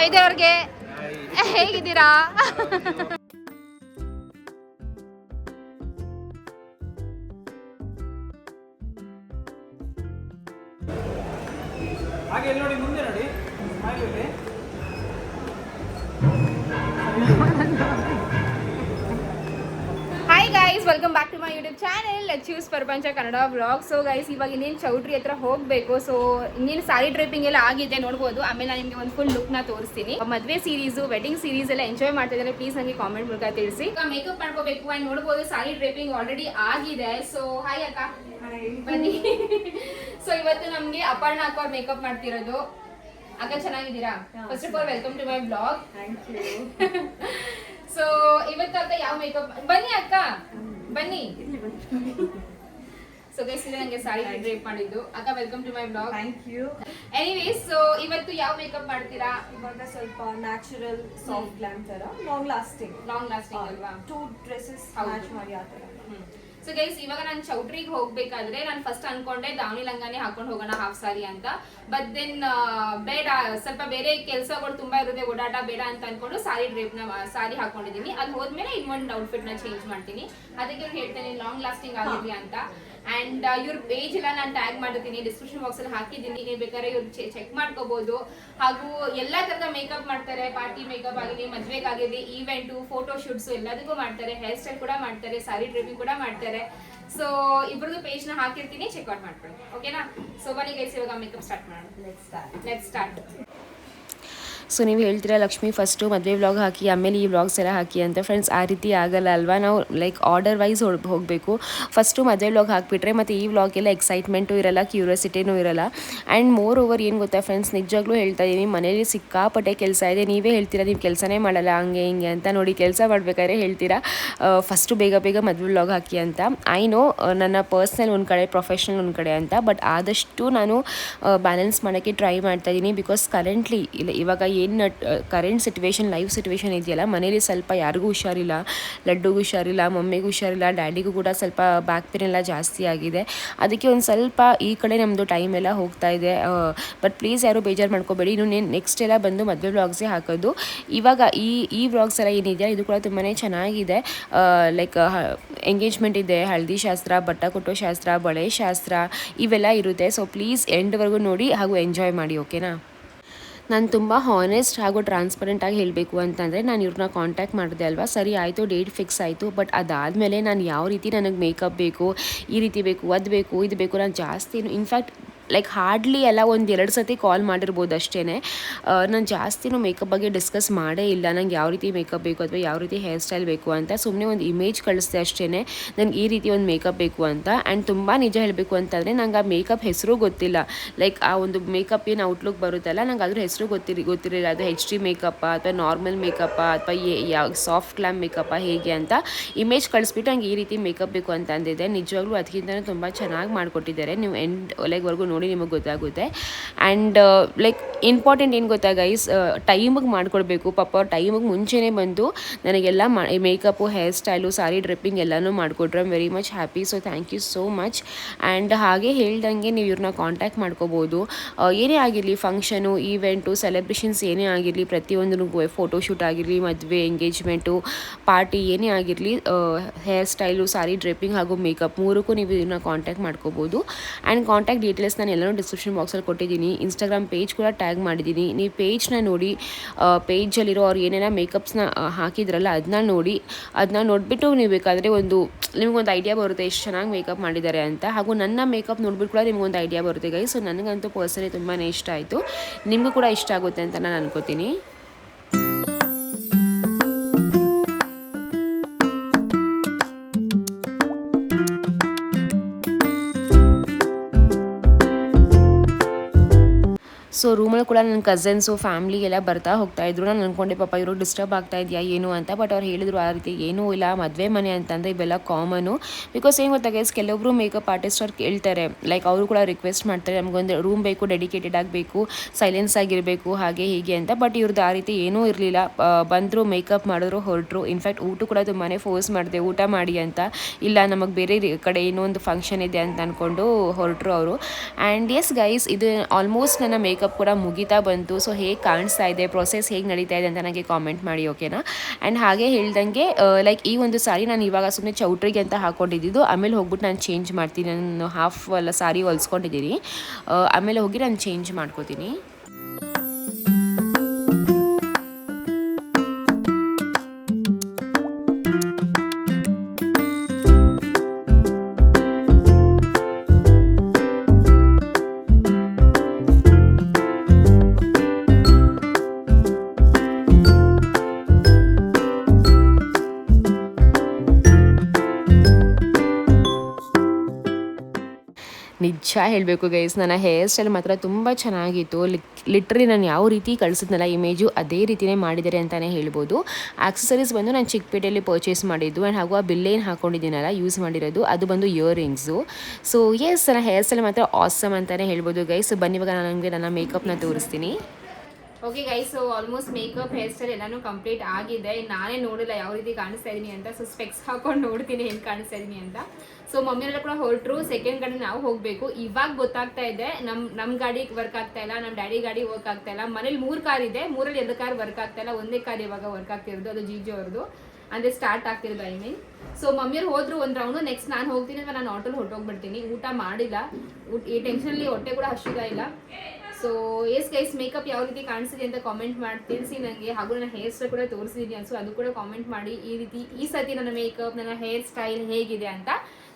ವೈದ್ಯ ಅವ್ರಿಗೆ ಹೇಗಿದ್ದೀರಾ? ಹಾಗೆ ನೋಡಿ, ಮುಂದೆ ನೋಡಿ. Hi guys, welcome back to my YouTube channel let's Prapancha Kannada vlog. So guys, ಇವಾಗ ಇನ್ನೇನು ಚೌಟ್ರಿ ಹತ್ರ ಹೋಗಬೇಕು. ಸೊ ಇನ್ನೇನು ಸಾರಿ ಡ್ರೈಪಿಂಗ್ ಎಲ್ಲ ಆಗಿದೆ ನೋಡ್ಬೋದು. ಆಮೇಲೆ ನಾನು ನಿಮಗೆ ಒಂದು ಫುಲ್ ಲುಕ್ನ ತೋರಿಸ್ತೀನಿ. ಮದುವೆ ಸೀರೀಸು, ವೆಡ್ಡಿಂಗ್ ಸೀರೀಸ್ ಎಲ್ಲ ಎಂಜಾಯ್ ಮಾಡ್ತಾ ಇದ್ದಾರೆ. ಪ್ಲೀಸ್ ನನಗೆ ಕಾಮೆಂಟ್ ಮೂಲಕ ತಿಳಿಸಿ. ಮೇಕಪ್ ಮಾಡ್ಕೋಬೇಕು ಆ್ಯಂಡ್ ನೋಡ್ಬೋದು ಸಾರಿ ಡ್ರೈಪಿಂಗ್ ಆಲ್ರೆಡಿ ಆಗಿದೆ. ಸೊ ಹಾಯ್ ಅಕ್ಕ, ಬನ್ನಿ. ಸೊ ಇವತ್ತು ನಮಗೆ ಅಪರ್ಣ ಅಕ್ಕ ಅವ್ರು ಮೇಕಪ್ ಮಾಡ್ತಿರೋದು. ಅಕ್ಕ ಚೆನ್ನಾಗಿದ್ದೀರಾ? First of all welcome to my blog. Thank you. So ಇವತ್ತು ಅಕ್ಕ ಯಾವ ಮೇಕಪ್, ಬನ್ನಿ ಅಕ್ಕ ಬನ್ನಿ. ಸೊ ಗೈಸ್, ಇದು ನನಗೆ ಸಾರಿ ಡ್ರೇಪ್ ಮಾಡಿದ್ದು. ಅಕ್ಕ welcome to my blog. Thank you. Anyways, so ಇವತ್ತು ಯಾವ ಮೇಕಪ್ ಮಾಡ್ತೀರಾ? ಇವಾಗ ಸ್ವಲ್ಪ ನ್ಯಾಚುರಲ್ ಸಾಫ್ಟ್ ಗ್ಲಾಮ್ ತರ, ಲಾಂಗ್ ಲಾಸ್ಟಿಂಗ್ ಅಲ್ವಾ? 2 ಡ್ರೆಸ್ಸಸ್ ಮ್ಯಾಚ್ ಮಾಡಿ ಆ ತರ. ಸೊ ಗೈಸ್, ಇವಾಗ ನಾನು ಚೌಟ್ರಿಗೆ ಹೋಗ್ಬೇಕಾದ್ರೆ ನಾನು ಫಸ್ಟ್ ಅನ್ಕೊಂಡೆ ದಾವಣಿ ಲಂಗಾನೆ ಹಾಕೊಂಡು ಹೋಗೋಣ ಹಾಫ್ ಸಾರಿ ಅಂತ. ಬಟ್ ದೆನ್ ಬೇಡ, ಸ್ವಲ್ಪ ಬೇರೆ ಕೆಲಸಗಳು ತುಂಬಾ ಇರುತ್ತೆ, ಓಡಾಟ ಬೇಡ ಅಂತ ಅನ್ಕೊಂಡು ಸಾರಿ ಹಾಕೊಂಡಿದ್ದೀನಿ. ಅದು ಹೋದ್ಮೇಲೆ ಇನ್ನೊಂದು ಔಟ್ಫಿಟ್ ನ ಚೇಂಜ್ ಮಾಡ್ತೀನಿ. ಅದಕ್ಕೆ ಹೇಳ್ತೇನೆ ಲಾಂಗ್ ಲಾಸ್ಟಿಂಗ್ ಆಗಿರ್ಲಿ ಅಂತ. ಅಂಡ್ ಇವ್ರ ಪೇಜ್ ಎಲ್ಲ ನಾನು ಟ್ಯಾಗ್ ಮಾಡಿರ್ತೀನಿ, ಡಿಸ್ಕ್ರಿಪ್ಷನ್ ಬಾಕ್ಸ್ ಅಲ್ಲಿ ಹಾಕಿದ್ದೀನಿ. ನೀವು ಬೇಕಾದ್ರೆ ಇವ್ರು ಚೆಕ್ ಮಾಡ್ಕೋಬಹುದು. ಹಾಗೂ ಎಲ್ಲಾ ತರದ ಮೇಕಪ್ ಮಾಡ್ತಾರೆ, ಪಾರ್ಟಿ ಮೇಕಪ್ ಆಗಿರಲಿ, ಮದ್ವೆಗಾಗಿರಲಿ, ಈವೆಂಟು, ಫೋಟೋ ಶೂಟ್ಸ್ ಎಲ್ಲದಕ್ಕೂ ಮಾಡ್ತಾರೆ. ಹೇರ್ ಸ್ಟೈಲ್ ಕೂಡ ಮಾಡ್ತಾರೆ, ಸಾರಿ ಡ್ರೈಪಿಂಗ್ ಕೂಡ ಮಾಡ್ತಾರೆ. ಸೊ ಇಬ್ರದ್ದು ಪೇಜ್ ನ ಹಾಕಿರ್ತೀನಿ, ಚೆಕ್ಔಟ್ ಮಾಡ್ಕೊಳ್ಳಿ. ಓಕೆನಾ? ಸೊ ಬನ್ನಿ ಗೈಸ್, ಇವಾಗ ಮೇಕಪ್ ಸ್ಟಾರ್ಟ್ ಮಾಡೋಣ. Let's start. ಸೊ ನೀವು ಹೇಳ್ತೀರಾ ಲಕ್ಷ್ಮಿ ಫಸ್ಟು ಮದುವೆ ವ್ಲಾಗ್ ಹಾಕಿ ಆಮೇಲೆ ಈ ವ್ಲಾಗ್ಸ್ ಎಲ್ಲ ಹಾಕಿ ಅಂತ. ಫ್ರೆಂಡ್ಸ್, ಆ ರೀತಿ ಆಗಲ್ಲ ಅಲ್ವಾ? ನಾವು ಲೈಕ್ ಆರ್ಡರ್ ವೈಸ್ ಹೋಗಬೇಕು. ಫಸ್ಟು ಮದುವೆ ವ್ಲಾಗ್ ಹಾಕಿಬಿಟ್ರೆ ಮತ್ತು ಈ ವ್ಲಾಗೆಲ್ಲ ಎಕ್ಸೈಟ್ಮೆಂಟು ಇರಲ್ಲ, ಕ್ಯೂರಿಯಾಸಿಟಿನೂ ಇರಲ್ಲ. ಆ್ಯಂಡ್ ಮೋರ್ ಓವರ್ ಏನು ಗೊತ್ತಾ ಫ್ರೆಂಡ್ಸ್, ನಿಜವಾಗ್ಲೂ ಹೇಳ್ತಾ ಇದ್ದೀನಿ, ಮನೇಲಿ ಸಿಕ್ಕಾಪಟ್ಟೆ ಕೆಲಸ ಇದೆ. ನೀವೇ ಹೇಳ್ತೀರಾ ನೀವು ಕೆಲಸನೇ ಮಾಡಲ್ಲ ಹಂಗೆ ಹಿಂಗೆ ಅಂತ. ನೋಡಿ, ಕೆಲಸ ಮಾಡಬೇಕಾದ್ರೆ ಹೇಳ್ತೀರಾ ಫಸ್ಟು ಬೇಗ ಬೇಗ ಮದುವೆ ವ್ಲಾಗ್ ಹಾಕಿ ಅಂತ. ಐ ನೋ ನನ್ನ ಪರ್ಸ್ನಲ್ ಒಂದು ಕಡೆ, ಪ್ರೊಫೆಷ್ನಲ್ ಒಂದು ಕಡೆ ಅಂತ. ಬಟ್ ಆದಷ್ಟು ನಾನು ಬ್ಯಾಲೆನ್ಸ್ ಮಾಡೋಕ್ಕೆ ಟ್ರೈ ಮಾಡ್ತಾಯಿದ್ದೀನಿ. ಬಿಕಾಸ್ ಕರೆಂಟ್ಲಿ ಇವಾಗ ಏನು ಕರೆಂಟ್ ಸಿಚುವೇಶನ್, ಲೈಫ್ ಸಿಚುವೇಶನ್ ಇದೆಯಲ್ಲ, ಮನೇಲಿ ಸ್ವಲ್ಪ ಯಾರಿಗೂ ಹುಷಾರಿಲ್ಲ, ಲಡ್ಡುಗೂ ಹುಷಾರಿಲ್ಲ, ಮಮ್ಮಿಗೂ ಹುಷಾರಿಲ್ಲ, ಡ್ಯಾಡಿಗೂ ಕೂಡ ಸ್ವಲ್ಪ ಬ್ಯಾಕ್ ಪೇನ್ ಎಲ್ಲ ಜಾಸ್ತಿ ಆಗಿದೆ. ಅದಕ್ಕೆ ಒಂದು ಸ್ವಲ್ಪ ಈ ಕಡೆ ನಮ್ಮದು ಟೈಮ್ ಎಲ್ಲ ಹೋಗ್ತಾ ಇದೆ. ಬಟ್ ಪ್ಲೀಸ್ ಯಾರು ಬೇಜಾರು ಮಾಡ್ಕೋಬೇಡಿ. ಇನ್ನು ನೆಕ್ಸ್ಟ್ ಎಲ್ಲ ಬಂದು ಮದುವೆ ವ್ಲಾಗ್ಸೇ ಹಾಕೋದು. ಇವಾಗ ಈ ವ್ಲಾಗ್ಸ್ ಎಲ್ಲ ಏನಿದೆಯಾ ಇದು ಕೂಡ ತುಂಬಾ ಚೆನ್ನಾಗಿದೆ. ಲೈಕ್ ಎಂಗೇಜ್ಮೆಂಟ್ ಇದೆ, ಹಳದಿ ಶಾಸ್ತ್ರ, ಬಟ್ಟ ಕೊಟ್ಟೋ ಶಾಸ್ತ್ರ, ಬಳೆ ಶಾಸ್ತ್ರ ಇವೆಲ್ಲ ಇರುತ್ತೆ. ಸೊ ಪ್ಲೀಸ್ ಎಂಡ್ವರೆಗೂ ನೋಡಿ ಹಾಗೂ ಎಂಜಾಯ್ ಮಾಡಿ. ಓಕೆನಾ? ನಾನು ತುಂಬ ಹಾನೆಸ್ಟ್ ಹಾಗೂ ಟ್ರಾನ್ಸ್ಪರೆಂಟಾಗಿ ಹೇಳಬೇಕು ಅಂತಂದರೆ, ನಾನು ಇವ್ರನ್ನ ಕಾಂಟ್ಯಾಕ್ಟ್ ಮಾಡಿದೆ ಅಲ್ವಾ, ಸರಿ ಆಯಿತು, ಡೇಟ್ ಫಿಕ್ಸ್ ಆಯಿತು. ಬಟ್ ಅದಾದಮೇಲೆ ನಾನು ಯಾವ ರೀತಿ ನನಗೆ ಮೇಕಪ್ ಬೇಕು, ಈ ರೀತಿ ಬೇಕು, ಅದು ಬೇಕು, ಇದು ಬೇಕು, ನಾನು ಜಾಸ್ತಿ ಇನ್ಫ್ಯಾಕ್ಟ್ ಲೈಕ್ ಹಾರ್ಡ್ಲಿ ಎಲ್ಲ 1-2 ಸತಿ ಕಾಲ್ ಮಾಡಿರ್ಬೋದು ಅಷ್ಟೇ. ನಾನು ಜಾಸ್ತಿನೂ ಮೇಕಪ್ ಬಗ್ಗೆ ಡಿಸ್ಕಸ್ ಮಾಡೇ ಇಲ್ಲ. ನಂಗೆ ಯಾವ ರೀತಿ ಮೇಕಪ್ ಬೇಕು ಅಥವಾ ಯಾವ ರೀತಿ ಹೇರ್ ಸ್ಟೈಲ್ ಬೇಕು ಅಂತ ಸುಮ್ಮನೆ ಒಂದು ಇಮೇಜ್ ಕಳಿಸ್ದೆ ಅಷ್ಟೇ, ನನಗೆ ಈ ರೀತಿ ಒಂದು ಮೇಕಪ್ ಬೇಕು ಅಂತ. ಆ್ಯಂಡ್ ತುಂಬ ನಿಜ ಹೇಳಬೇಕು ಅಂತಂದರೆ ನಂಗೆ ಆ ಮೇಕಪ್ ಹೆಸರು ಗೊತ್ತಿಲ್ಲ. ಲೈಕ್ ಆ ಒಂದು ಮೇಕಪ್ ಏನು ಔಟ್ಲುಕ್ ಬರುತ್ತಲ್ಲ, ನಂಗೆ ಅದ್ರ ಹೆಸರು ಗೊತ್ತಿರಲಿಲ್ಲ. ಅದು HD ಮೇಕಪ್ಪಾ ಅಥವಾ ನಾರ್ಮಲ್ ಮೇಕಪ್ಪಾ ಅಥವಾ ಯಾವ ಸಾಫ್ಟ್ ಗ್ಲಾಮ್ ಮೇಕಪ್ಪಾ ಹೇಗೆ ಅಂತ ಇಮೇಜ್ ಕಳಿಸ್ಬಿಟ್ಟು ನಂಗೆ ಈ ರೀತಿ ಮೇಕಪ್ ಬೇಕು ಅಂತ ಅಂದಿದ್ದೆ. ನಿಜವಾಗ್ಲೂ ಅದಕ್ಕಿಂತ ತುಂಬ ಚೆನ್ನಾಗಿ ಮಾಡಿಕೊಟ್ಟಿದ್ದಾರೆ. ನೀವು ಲೆಗ್ವರೆಗೂ ನೋಡಿ ನಿಮಗೆ ಗೊತ್ತಾಗುತ್ತೆ. ಆ್ಯಂಡ್ ಲೈಕ್ ಇಂಪಾರ್ಟೆಂಟ್ ಏನು ಗೊತ್ತಾ ಗೈಸ್, ಟೈಮಿಗೆ ಮಾಡಿಕೊಡ್ಬೇಕು. ಪಾಪ ಟೈಮಿಗೆ ಮುಂಚೆನೇ ಬಂದು ನನಗೆಲ್ಲ makeup, hair style, sari draping ಎಲ್ಲನೂ ಮಾಡಿಕೊಟ್ರು. I'm very much happy. So thank you so much. And ಹಾಗೆ ಹೇಳ್ದಂಗೆ ನೀವು ಇವ್ರನ್ನ ಕಾಂಟ್ಯಾಕ್ಟ್ ಮಾಡ್ಕೋಬೋದು. ಏನೇ ಆಗಿರಲಿ, ಫಂಕ್ಷನು, ಈವೆಂಟು, ಸೆಲೆಬ್ರೇಷನ್ಸ್ ಏನೇ ಆಗಿರಲಿ, ಪ್ರತಿಯೊಂದೂ ಫೋಟೋಶೂಟ್ ಆಗಿರಲಿ, ಮದುವೆ, ಎಂಗೇಜ್ಮೆಂಟು, ಪಾರ್ಟಿ ಏನೇ ಆಗಿರಲಿ, ಹೇರ್ ಸ್ಟೈಲು, ಸಾರಿ ಡ್ರಿಪ್ಪಿಂಗ್ ಹಾಗೂ ಮೇಕಪ್ ಮೂರಕ್ಕೂ ನೀವು ಇವ್ರನ್ನ ಕಾಂಟ್ಯಾಕ್ಟ್ ಮಾಡ್ಕೋಬೋದು. ಆ್ಯಂಡ್ ಕಾಂಟ್ಯಾಕ್ಟ್ ಡೀಟೇಲ್ಸ್ ನಾನು ಎಲ್ಲನೂ ಡಿಸ್ಕ್ರಿಪ್ಷನ್ ಬಾಕ್ಸಲ್ಲಿ ಕೊಟ್ಟಿದ್ದೀನಿ. ಇನ್ಸ್ಟಾಗ್ರಾಮ್ ಪೇಜ್ ಕೂಡ ಟ್ಯಾಗ್ ಮಾಡಿದ್ದೀನಿ. ನೀವು ಪೇಜ್ನ ನೋಡಿ, ಪೇಜಲ್ಲಿರೋ ಅವ್ರು ಏನೇನೋ ಮೇಕಪ್ಸ್ನ ಹಾಕಿದ್ರಲ್ಲ ಅದನ್ನ ನೋಡಿ, ಅದನ್ನ ನೋಡಿಬಿಟ್ಟು ನೀವು ಬೇಕಾದರೆ ನಿಮಗೊಂದು ಐಡಿಯಾ ಬರುತ್ತೆ ಎಷ್ಟು ಚೆನ್ನಾಗಿ ಮೇಕಪ್ ಮಾಡಿದ್ದಾರೆ ಅಂತ. ಹಾಗೂ ನನ್ನ ಮೇಕಪ್ ನೋಡ್ಬಿಟ್ಟು ಕೂಡ ನಿಮಗೊಂದು ಐಡಿಯಾ ಬರುತ್ತೆ ಗೈಸ್. ಸೊ ನನಗಂತೂ ಪರ್ಸನಲಿ ತುಂಬಾ ಇಷ್ಟ ಆಯಿತು. ನಿಮಗೂ ಕೂಡ ಇಷ್ಟ ಆಗುತ್ತೆ ಅಂತ ನಾನು ಅನ್ಕೋತೀನಿ. ಸೊ ರೂಮಲ್ಲಿ ಕೂಡ ನನ್ನ ಕಝನ್ಸು, ಫ್ಯಾಮ್ಲಿಗೆಲ್ಲ ಬರ್ತಾ ಹೋಗ್ತಾಯಿದ್ರು. ನಾನು ಅಂದ್ಕೊಂಡೆ ಪಾಪ ಇವರು ಡಿಸ್ಟರ್ಬ್ ಆಗ್ತಾ ಇದೆಯಾ ಏನು ಅಂತ. ಬಟ್ ಅವ್ರು ಹೇಳಿದ್ರು ಆ ರೀತಿ ಏನೂ ಇಲ್ಲ, ಮದುವೆ ಮನೆ ಅಂತಂದರೆ ಇವೆಲ್ಲ ಕಾಮನು. ಬಿಕಾಸ್ ಏನು ಗೊತ್ತಾ ಗೈಸ್, ಕೆಲವೊಬ್ಬರು ಮೇಕಪ್ ಆರ್ಟಿಸ್ಟ್ ಅವ್ರು ಕೇಳ್ತಾರೆ, ಲೈಕ್ ಅವರು ಕೂಡ ರಿಕ್ವೆಸ್ಟ್ ಮಾಡ್ತಾರೆ, ನಮಗೊಂದು ರೂಮ್ ಬೇಕು, ಡೆಡಿಕೇಟೆಡ್ ಆಗಬೇಕು, ಸೈಲೆನ್ಸ್ ಆಗಿರಬೇಕು, ಹಾಗೆ ಹೀಗೆ ಅಂತ. ಬಟ್ ಇವ್ರದ್ದು ಆ ರೀತಿ ಏನೂ ಇರಲಿಲ್ಲ. ಬಂದರು, ಮೇಕಪ್ ಮಾಡಿದ್ರು, ಹೊರಟರು. ಇನ್ಫ್ಯಾಕ್ಟ್ ಊಟ ಕೂಡ ತುಂಬಾ ಫೋರ್ಸ್ ಮಾಡಿದೆ, ಊಟ ಮಾಡಿ ಅಂತ. ಇಲ್ಲ, ನಮಗೆ ಬೇರೆ ಕಡೆ ಏನೋ ಒಂದು ಫಂಕ್ಷನ್ ಇದೆ ಅಂತ ಅಂದ್ಕೊಂಡು ಹೊರಟರು ಅವರು. ಆ್ಯಂಡ್ ಎಸ್ ಗೈಸ್, ಇದು ಆಲ್ಮೋಸ್ಟ್ ನನ್ನ ಮೇಕಪ್ ಮೇಕಪ್ ಕೂಡ ಮುಗಿತಾ ಬಂತು. ಸೊ ಹೇಗೆ ಕಾಣಿಸ್ತಾ ಇದೆ, ಪ್ರೊಸೆಸ್ ಹೇಗೆ ನಡೀತಾ ಇದೆ ಅಂತ ನನಗೆ ಕಾಮೆಂಟ್ ಮಾಡಿ, ಓಕೆನಾ. ಆ್ಯಂಡ್ ಹಾಗೆ ಹೇಳ್ದಂಗೆ ಲೈಕ್ ಈ ಒಂದು ಸಾರಿ ನಾನು ಇವಾಗ ಸುಮ್ಮನೆ ಚೌಟ್ರಿಗೆ ಅಂತ ಹಾಕ್ಕೊಂಡಿದ್ದು, ಆಮೇಲೆ ಹೋಗ್ಬಿಟ್ಟು ನಾನು ಚೇಂಜ್ ಮಾಡ್ತೀನಿ. ನಾನು ಹಾಫ್ ಸಾರಿ ಹೊಲ್ಸ್ಕೊಂಡಿದ್ದೀನಿ, ಆಮೇಲೆ ಹೋಗಿ ನಾನು ಚೇಂಜ್ ಮಾಡ್ಕೋತೀನಿ. ನಿಜ ಹೇಳಬೇಕು ಗೈಸ್, ನನ್ನ ಹೇರ್ ಸ್ಟೈಲ್ ಮಾತ್ರ ತುಂಬ ಚೆನ್ನಾಗಿತ್ತು. ಲಿಟ್ರಲಿ ನಾನು ಯಾವ ರೀತಿ ಕಳಿಸಿದ್ನಲ್ಲ ಇಮೇಜು, ಅದೇ ರೀತಿಯೇ ಮಾಡಿದ್ದಾರೆ ಅಂತಲೇ ಹೇಳ್ಬೋದು. ಆಕ್ಸೆಸರೀಸ್ ಬಂದು ನಾನು ಚಿಕ್ಕಪೇಟೆಯಲ್ಲಿ ಪರ್ಚೇಸ್ ಮಾಡಿದ್ದು, ಆ್ಯಂಡ್ ಹಾಗೂ ಆ ಬಿಲ್ಲೇನು ಹಾಕ್ಕೊಂಡಿದ್ದೀನಲ್ಲ ಯೂಸ್ ಮಾಡಿರೋದು, ಅದು ಬಂದು ಇಯರಿಂಗ್ಸು. ಸೊ ಎಸ್, ನನ್ನ ಹೇರ್ ಸ್ಟೈಲ್ ಮಾತ್ರ ಆಸಮ್ ಅಂತಲೇ ಹೇಳ್ಬೋದು ಗೈಸ್. ಬನ್ನಿ ಇವಾಗ ನಾನು ನನಗೆ ನನ್ನ ಮೇಕಪ್ನ ತೋರಿಸ್ತೀನಿ. Okay guys, so almost makeup hair style ಎಲ್ಲಾನು ಕಂಪ್ಲೀಟ್ ಆಗಿದೆ. ನಾನೇ ನೋಡಿಲ್ಲ ಯಾವ ರೀತಿ ಕಾಣಿಸ್ತಾ ಇದೀನಿ ಅಂತ. ಸೊ ಸ್ಪೆಕ್ಸ್ ಹಾಕೊಂಡು ನೋಡ್ತೀನಿ ಹೆಂಗೆ ಕಾಣಿಸ್ತಾ ಇದೀನಿ ಅಂತ. ಸೊ ಮಮ್ಮಿಯೆಲ್ಲ ಕೂಡ ಹೊರಟ್ರು, ಸೆಕೆಂಡ್ ಗಾಡಿ ನಾವು ಹೋಗಬೇಕು. ಇವಾಗ ಗೊತ್ತಾಗ್ತಾ ಇದೆ ನಮ್ಮ ಗಾಡಿ ವರ್ಕ್ ಆಗ್ತಾ ಇಲ್ಲ, ನಮ್ಮ ಡ್ಯಾಡಿ ಗಾಡಿ ವರ್ಕ್ ಆಗ್ತಾ ಇಲ್ಲ. ಮನೇಲಿ 3 ಕಾರ್ ಇದೆ, 3ರಲ್ಲಿ 2 ಕಾರ್ ವರ್ಕ್ ಆಗ್ತಾ ಇಲ್ಲ, ಒಂದೇ ಕಾರ್ ಇವಾಗ ವರ್ಕ್ ಆಗ್ತಿರೋದು, ಅದು ಜಿಜಿ ಅವ್ರದ್ದು, ಅಂದರೆ ಸ್ಟಾರ್ಟ್ ಆಗ್ತಿರೋದು ಐ ಮೀನ್. ಸೊ ಮಮ್ಮಿಯವ್ರು ಹೋದ್ರು ಒಂದು ರೌಂಡು, ನೆಕ್ಸ್ಟ್ ನಾನು ಹೋಗ್ತೀನಿ ಅಥವಾ ನಾನು ಆಟೋಲ್ಲಿ ಹೊರಟೋಗ್ಬಿಡ್ತೀನಿ. ಊಟ ಮಾಡಿಲ್ಲ, ಈ ಟೆನ್ಷನಲ್ಲಿ ಹೊಟ್ಟೆ ಕೂಡ ಹಸಿತಾ ಇಲ್ಲ. ಸೊ ಎಸ್ ಗೈಸ್, ಮೇಕಪ್ ಯಾವ ರೀತಿ ಕಾಣಿಸ್ತಿದೆ ಅಂತ ಕಾಮೆಂಟ್ ಮಾಡಿ ತಿಳಿಸಿ ನನಗೆ. ಹಾಗೂ ನನ್ನ ಹೇರ್ ಸ್ಟೈಲ್ ಕೂಡ ತೋರಿಸಿದ್ದೀನಿ ಅನ್ಸು, ಅದು ಕೂಡ ಕಾಮೆಂಟ್ ಮಾಡಿ. ಈ ಸತಿ ನನ್ನ ಮೇಕಪ್, ನನ್ನ ಹೇರ್ ಸ್ಟೈಲ್ ಹೇಗಿದೆ ಅಂತ.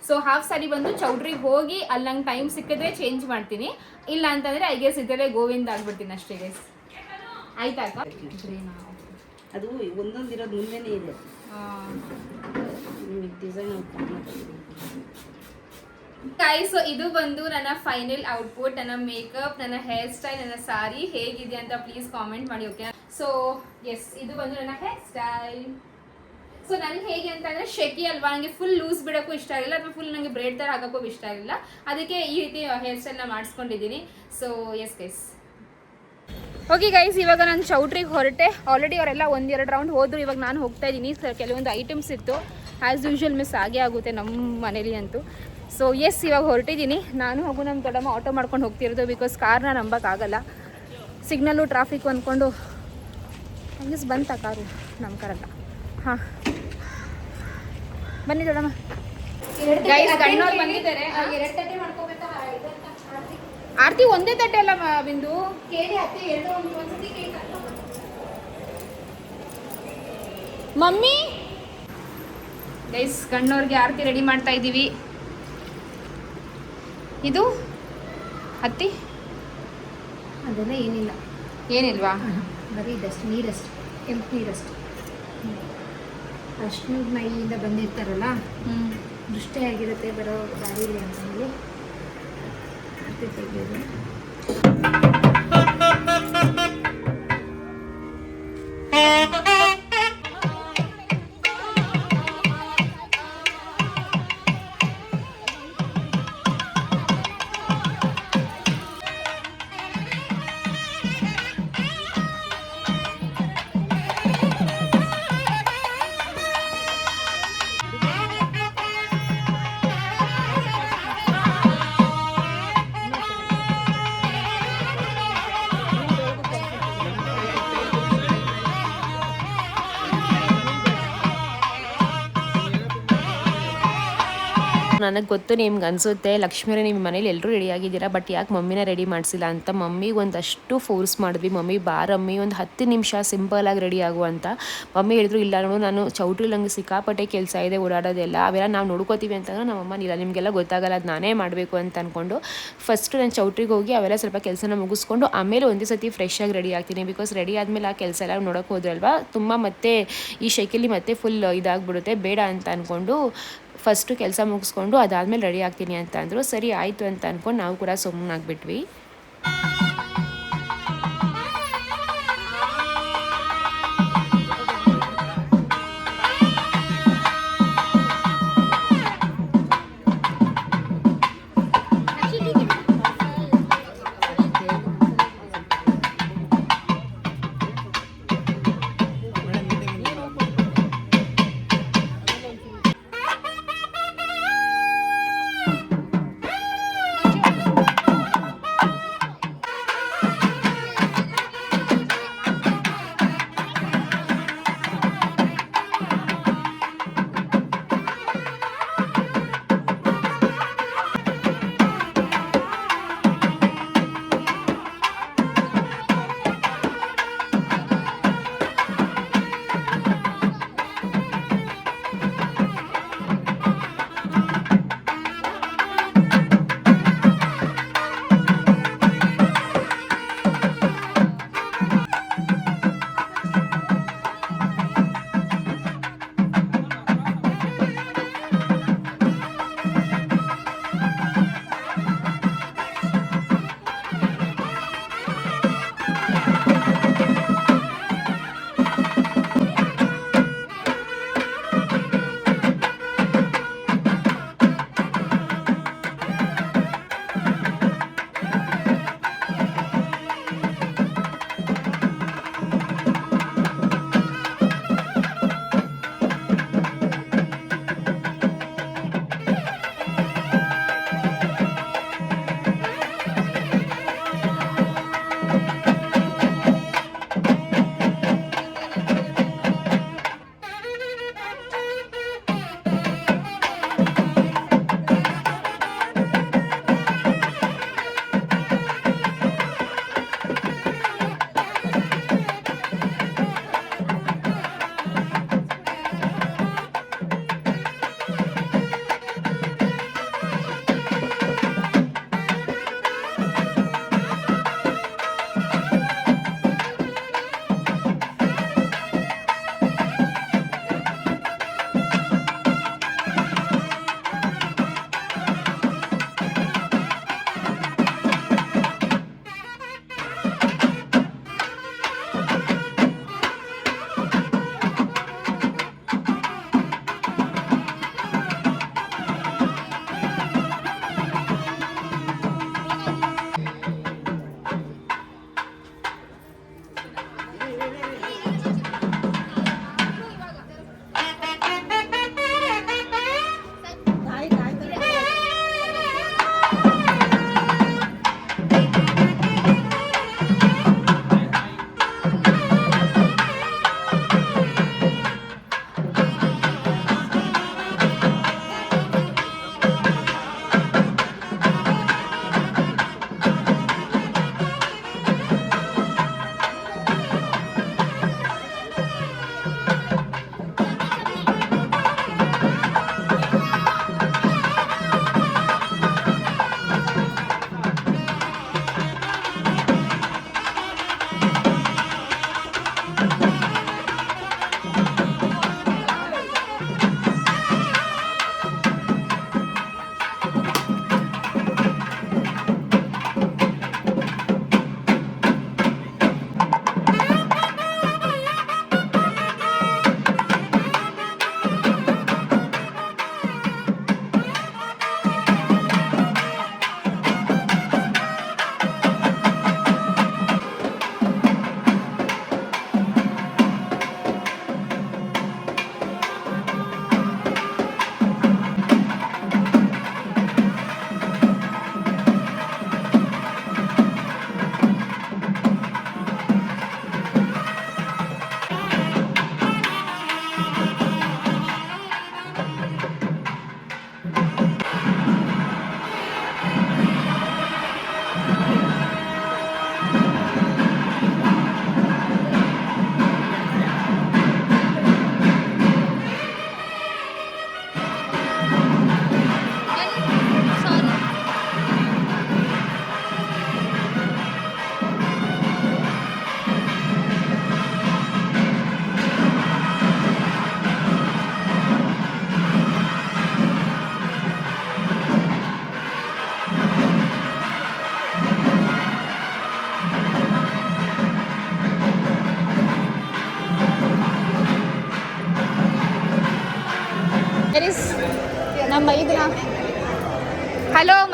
ಸೊ ಹಾಫ್ ಸಾರಿ ಬಂದು ಚೌಟ್ರಿಗೆ ಹೋಗಿ ಅಲ್ಲಿ ನಂಗೆ ಟೈಮ್ ಸಿಕ್ಕಿದ್ರೆ ಚೇಂಜ್ ಮಾಡ್ತೀನಿ, ಇಲ್ಲ ಅಂತಂದರೆ ಐ ಗೆಸ್ ಇದರಲ್ಲೇ ಗೋವಿಂದ ಆಗ್ಬಿಡ್ತೀನಿ ಅಷ್ಟೇ ಗೈಸ್. ಆಯ್ತಾ ಅಕ್ಕ? ಅದು ಒಂದೊಂದಿರೋದು ಮುಂದೆನೇ ಇದೆ ಡಿಸೈನ್. ಗೈಸ್, ಇದು ಬಂದು ನನ್ನ ಫೈನಲ್ ಔಟ್ಪುಟ್, ನನ್ನ ಮೇಕಪ್, ನನ್ನ ಹೇರ್ ಸ್ಟೈಲ್, ನನ್ನ ಸಾರಿ ಹೇಗಿದೆ ಅಂತ ಪ್ಲೀಸ್ ಕಾಮೆಂಟ್ ಮಾಡಿ, ಓಕೆ. ಸೊ ಎಸ್, ಇದು ಬಂದು ನನ್ನ ಹೇರ್ ಸ್ಟೈಲ್. ಸೊ ನನಗೆ ಹೇಗೆ ಅಂತಂದರೆ ಶೆಕಿ ಅಲ್ವಾ, ನನಗೆ ಫುಲ್ ಲೂಸ್ ಬಿಡೋಕ್ಕೂ ಇಷ್ಟ ಆಗಿಲ್ಲ, ಅಥವಾ ಫುಲ್ ನನಗೆ ಬ್ರೇಡ್ ಥರ ಹಾಕೋಕ್ಕೂ ಇಷ್ಟ ಆಗಿಲ್ಲ. ಅದಕ್ಕೆ ಈ ರೀತಿ ಹೇರ್ ಸ್ಟೈಲ್ನ ಮಾಡಿಸ್ಕೊಂಡಿದ್ದೀನಿ. So yes guys. Okay guys, ಇವಾಗ ನಾನು ಚೌಟ್ರಿಗೆ ಹೊರಟೆ. ಆಲ್ರೆಡಿ ಅವರೆಲ್ಲ 1-2 ರೌಂಡ್ ಹೋದ್ರು. ಇವಾಗ ನಾನು ಹೋಗ್ತಾ ಇದ್ದೀನಿ. ಕೆಲವೊಂದು ಐಟಮ್ಸ್ ಇತ್ತು, ಆ್ಯಸ್ ಯೂಶ್ವಲ್ ಮಿಸ್ ಆಗೇ ಆಗುತ್ತೆ ನಮ್ಮ ಮನೇಲಿ ಅಂತೂ. ಸೊ ಎಸ್, ಇವಾಗ ಹೊರಟಿದ್ದೀನಿ. ನಾನು ಹಾಗೂ ನಮ್ಮ ದೊಡ್ಡಮ್ಮ ಆಟೋ ಮಾಡ್ಕೊಂಡು ಹೋಗ್ತಿರೋದು, ಬಿಕಾಸ್ ಕಾರ್ನ ನಂಬೋಕ್ಕಾಗಲ್ಲ. ಸಿಗ್ನಲ್ಲು ಟ್ರಾಫಿಕ್ ಅಂದ್ಕೊಂಡು ಹಂಗಿಸ್ ಬಂತ ಕಾರು, ನಮ್ಮ ಕಾರಲ್ಲ. ಹಾಂ ಬನ್ನಿ ದೊಡ್ಡಮ್ಮ. ಗೈಸ್, ಗಣ್ಣವ್ರು ಬಂದಿದ್ದಾರೆ. ಆರತಿ ಒಂದೇ ತಟ್ಟೆ ಅಲ್ಲ ಬಿಂದು, ಮಮ್ಮಿ. ಗೈಸ್, ಗಣ್ಣವ್ರಿಗೆ ಆರತಿ ರೆಡಿ ಮಾಡ್ತಾ ಇದ್ದೀವಿ. ಇದು ಹತ್ತಿ ಅದೆಲ್ಲ ಏನಿಲ್ಲ, ಏನಿಲ್ವಾ? ಬರೀ ಡಸ್ಟ್, ನೀರಷ್ಟು, ಕೆಂಪು ನೀರಷ್ಟು. ಅಷ್ಟು ಮೈಯಿಂದ ಬಂದಿರ್ತಾರಲ್ಲ, ದೃಷ್ಟಿ ಆಗಿರುತ್ತೆ ಬರೋ ದಾರಿಲಿ ಅಂತ ಹೇಳಿ ಅತ್ತೆ ತೆಗೆಯೋದು. ನನಗೆ ಗೊತ್ತು ನಿಮ್ಗೆ ಅನಿಸುತ್ತೆ ಲಕ್ಷ್ಮಿಯವರೇ ನಿಮ್ಮ ಮನೇಲಿ ಎಲ್ಲರೂ ರೆಡಿ ಆಗಿದ್ದೀರಾ, ಬಟ್ ಯಾಕೆ ಮಮ್ಮಿನ ರೆಡಿ ಮಾಡಿಸಿಲ್ಲ ಅಂತ. ಮಮ್ಮಿಗೆ ಒಂದಷ್ಟು ಫೋರ್ಸ್ ಮಾಡಿದ್ವಿ. ಮಮ್ಮಿ ಬಾರಮ್ಮಿ ಒಂದು 10 ನಿಮಿಷ ಸಿಂಪಲಾಗಿ ರೆಡಿ ಆಗುವಂತ. ಮಮ್ಮಿ ಹೇಳಿದ್ರು ಇಲ್ಲ ನೋಡು, ನಾನು ಚೌಟ್ರಿ ನಂಗೆ ಸಿಕ್ಕಾಪಟ್ಟೆ ಕೆಲಸ ಇದೆ, ಓಡಾಡೋದೆಲ್ಲ ಅವೆಲ್ಲ ನಾವು ನೋಡ್ಕೋತೀವಿ ಅಂತಂದ್ರೆ ನಮ್ಮಮ್ಮ ಇಲ್ಲ, ನಿಮಗೆಲ್ಲ ಗೊತ್ತಾಗಲ್ಲ, ಅದು ನಾನೇ ಮಾಡಬೇಕು ಅಂತ ಅಂದ್ಕೊಂಡು ಫಸ್ಟು ನಾನು ಚೌಟ್ರಿಗೆ ಹೋಗಿ ಅವೆಲ್ಲ ಸ್ವಲ್ಪ ಕೆಲಸನ ಮುಗಿಸ್ಕೊಂಡು ಆಮೇಲೆ ಒಂದೇ ಸತಿ ಫ್ರೆಶ್ ಆಗಿ ರೆಡಿ ಆಗ್ತೀನಿ. ಬಿಕಾಸ್ ರೆಡಿ ಆದಮೇಲೆ ಆ ಕೆಲಸ ಎಲ್ಲ ನೋಡೋಕೆ ಹೋದ್ರಲ್ವಾ ತುಂಬ ಮತ್ತೆ ಈ ಶೆಕೆಲಿ ಮತ್ತೆ ಫುಲ್ ಇದಾಗ್ಬಿಡುತ್ತೆ, ಬೇಡ ಅಂತ ಅಂದ್ಕೊಂಡು ಫಸ್ಟು ಕೆಲಸ ಮುಗಿಸ್ಕೊಂಡು ಅದಾದಮೇಲೆ ರೆಡಿ ಆಗ್ತೀನಿ ಅಂತ ಅಂದರು. ಸರಿ ಆಯಿತು ಅಂತ ಅಂದ್ಕೊಂಡು ನಾವು ಕೂಡ ಸುಮ್ಮನಾಗ್ಬಿಟ್ವಿ.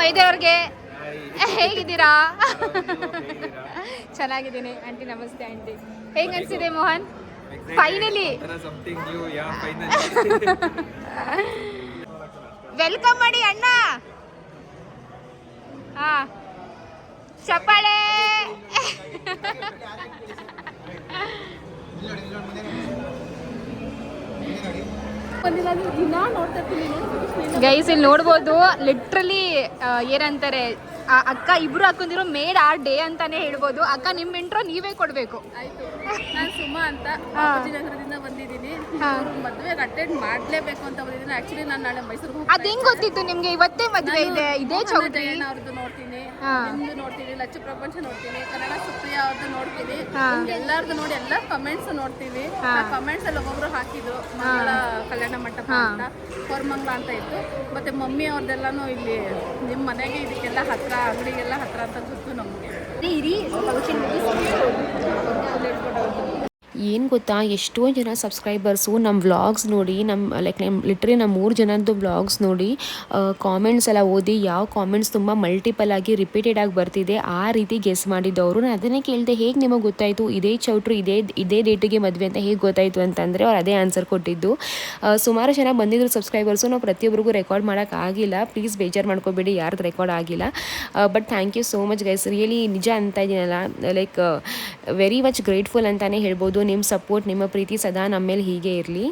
ವೈದ್ಯ ಅವ್ರಿಗೆ ಹೇಗಿದ್ದೀರಾ? ಚೆನ್ನಾಗಿದ್ದೀನಿ ಆಂಟಿ. ನಮಸ್ತೆ ಆಂಟಿ. ಹೇಗೆ ಅನ್ಸಿದೆ ಮೋಹನ್? ಫೈನಲಿ ವೆಲ್ಕಮ್ ಮಾಡಿ ಅಣ್ಣ. ಹಾ ಚಪ್ಪಾಳೆ. ಗೈಸ್ ಇಲ್ಲಿ ನೋಡ್ಬೋದು ಲಿಟ್ರಲಿ ಏನಂತಾರೆ ಅಕ್ಕ ಇಬ್ರು ಹಾಕೊಂಡಿರೋ ಮೇಡ್ ಆ ಡೇ ಅಂತಾನೆ ಹೇಳ್ಬೋದು. ಅಕ್ಕ ನಿಮ್ ಇಂಟ್ರೋ ನೀವೇ ಕೊಡ್ಬೇಕು. ಆಯ್ತು, ನಾನು ಸುಮಾ ಅಂತ ನಗರದಿಂದ ಬಂದಿದ್ದೀನಿ. ಮದುವೆಗೆ ಅಟೆಂಡ್ ಮಾಡ್ಲೇಬೇಕು ಅಂತ ಬಂದಿದ್ದೀನಿ. ಆಕ್ಚುಲಿ ನಾನು ನಾಳೆ ಮೈಸೂರಿಗೆ ಅದ್ ಹೆಂಗ್ ಗೊತ್ತಿತ್ತು ನಿಮ್ಗೆ ಇವತ್ತೇ ಮದ್ವೆ ಇದೆ? ಇದೇ ಚೌಟ್ರಿ ಅವ್ರದ್ದು ನೋಡ್ತೀನಿ, ನಿಮ್ದು ನೋಡ್ತೀನಿ, ಲಚ್ಚ ಪ್ರಪಂಚ ನೋಡ್ತೀನಿ, ಕನ್ನಡ ಸುಪ್ರಿಯಾ ಅವ್ರದ್ದು ನೋಡ್ತೀನಿ, ಎಲ್ಲಾರ್ದು ನೋಡಿ ಎಲ್ಲ ಕಮೆಂಟ್ಸ್ ನೋಡ್ತೀವಿ. ಕಮೆಂಟ್ಸ್ ಎಲ್ಲ ಒಬ್ಬೊಬ್ರು ಹಾಕಿದ್ರು ಮಂಗಳ ಕಲ್ಯಾಣ ಮಂಟಪ ಅಂತ, ಹೊರಮಂಗ್ಲ ಅಂತ ಇತ್ತು. ಮತ್ತೆ ಮಮ್ಮಿ ಅವ್ರದ್ದೆಲ್ಲಾನು ಇಲ್ಲಿ ನಿಮ್ಮ ಮನೆಗೆ ಇದಕ್ಕೆಲ್ಲ ಹತ್ರ, ಅಂಗಡಿಗೆಲ್ಲ ಹತ್ರ ಅಂತ ಗೊತ್ತು ನಮಗೆ. ಏನು ಗೊತ್ತಾ, ಎಷ್ಟೊಂದು ಜನ ಸಬ್ಸ್ಕ್ರೈಬರ್ಸು ನಮ್ಮ ವ್ಲಾಗ್ಸ್ ನೋಡಿ, ಲಿಟ್ರಲಿ ನಮ್ಮ 3 ಜನದ್ದು ವ್ಲಾಗ್ಸ್ ನೋಡಿ ಕಾಮೆಂಟ್ಸ್ ಎಲ್ಲ ಓದಿ, ಯಾವ ಕಾಮೆಂಟ್ಸ್ ತುಂಬ ಮಲ್ಟಿಪಲ್ ಆಗಿ ರಿಪೀಟೆಡ್ ಆಗಿ ಬರ್ತಿದೆ ಆ ರೀತಿ ಗೆಸ್ ಮಾಡಿದ್ದವರು. ನಾನು ಅದನ್ನೇ ಕೇಳಿದೆ, ಹೇಗೆ ನಿಮಗೆ ಗೊತ್ತಾಯಿತು ಇದೇ ಚೌಟ್ರಿ ಇದೇ ಡೇಟಿಗೆ ಮದುವೆ ಅಂತ ಹೇಗೆ ಗೊತ್ತಾಯಿತು ಅಂತಂದರೆ ಅವ್ರು ಅದೇ ಆನ್ಸರ್ ಕೊಟ್ಟಿದ್ದು. ಸುಮಾರು ಜನ ಬಂದಿದ್ರು ಸಬ್ಸ್ಕ್ರೈಬರ್ಸು. ನಾವು ಪ್ರತಿಯೊಬ್ಬರಿಗೂ ರೆಕಾರ್ಡ್ ಮಾಡೋಕ್ಕಾಗಿಲ್ಲ, ಪ್ಲೀಸ್ ಬೇಜಾರು ಮಾಡ್ಕೋಬೇಡಿ, ಯಾರ್ದು ರೆಕಾರ್ಡ್ ಆಗಿಲ್ಲ. But thank you so much guys, really ನಿಜ ಅಂತ ಇದ್ದೀನಲ್ಲ, ಲೈಕ್ ವೆರಿ ಮಚ್ ಗ್ರೇಟ್ಫುಲ್ ಅಂತಲೇ ಹೇಳ್ಬೋದು. ನಿಮ್ಮ ಸಪೋರ್ಟ್, ನಿಮ್ಮ ಪ್ರೀತಿ ಸದಾ ನಮ್ಮ ಮೇಲೆ ಹೀಗೆ ಇರಲಿ.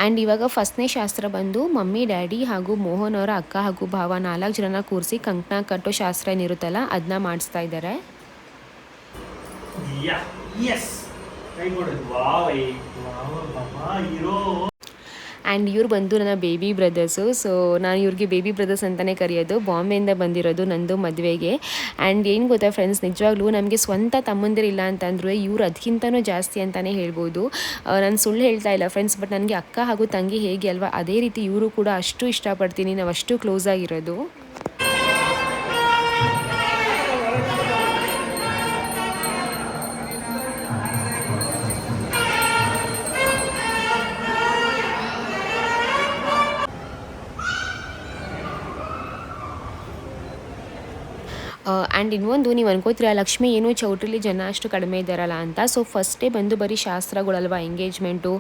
ಆ್ಯಂಡ್ ಇವಾಗ ಫಸ್ಟ್ನೇ ಶಾಸ್ತ್ರ ಬಂದು ಮಮ್ಮಿ, ಡ್ಯಾಡಿ ಹಾಗೂ ಮೋಹನ್ ಅವರ ಅಕ್ಕ ಹಾಗೂ ಭಾವ 4 ಜನನ ಕೂರಿಸಿ ಕಂಕಣ ಕಟ್ಟೋ ಶಾಸ್ತ್ರ ಏನಿರುತ್ತಲ್ಲ ಅದನ್ನ ಮಾಡಿಸ್ತಾ ಇದ್ದಾರೆ. ಆ್ಯಂಡ್ ಇವ್ರು ಬಂದು ನನ್ನ ಬೇಬಿ ಬ್ರದರ್ಸು. ಸೊ ನಾನು ಇವ್ರಿಗೆ ಬೇಬಿ ಬ್ರದರ್ಸ್ ಅಂತಲೇ ಕರೆಯೋದು. ಬಾಂಬೆಯಿಂದ ಬಂದಿರೋದು ನಂದು ಮದುವೆಗೆ. ಆ್ಯಂಡ್ ಏನು ಗೊತ್ತಾ ಫ್ರೆಂಡ್ಸ್, ನಿಜವಾಗ್ಲೂ ನಮಗೆ ಸ್ವಂತ ತಮ್ಮಂದಿರಿಲ್ಲ ಅಂತಂದ್ರೆ ಇವ್ರು ಅದಕ್ಕಿಂತನೂ ಜಾಸ್ತಿ ಅಂತಲೇ ಹೇಳ್ಬೋದು. ನಾನು ಸುಳ್ಳು ಹೇಳ್ತಾ ಇಲ್ಲ ಫ್ರೆಂಡ್ಸ್, ಬಟ್ ನನಗೆ ಅಕ್ಕ ಹಾಗೂ ತಂಗಿ ಹೇಗೆ ಅಲ್ವಾ ಅದೇ ರೀತಿ ಇವರು ಕೂಡ ಅಷ್ಟು ಇಷ್ಟಪಡ್ತೀನಿ, ನಾವು ಅಷ್ಟು ಕ್ಲೋಸ್ ಆಗಿರೋದು. ಆ್ಯಂಡ್ ಇನ್ನೊಂದು ನೀವು ಅನ್ಕೋತೀರಾ ಲಕ್ಷ್ಮಿ ಏನು ಚೌಟ್ರಿಲಿ ಜನ ಅಷ್ಟು ಕಡಿಮೆ ಇದ್ದಾರಲ್ಲ ಅಂತ. ಸೊ ಫಸ್ಟೇ ಬಂದು ಬರೀ ಶಾಸ್ತ್ರಗಳಲ್ವ, ಎಂಗೇಜ್ಮೆಂಟು,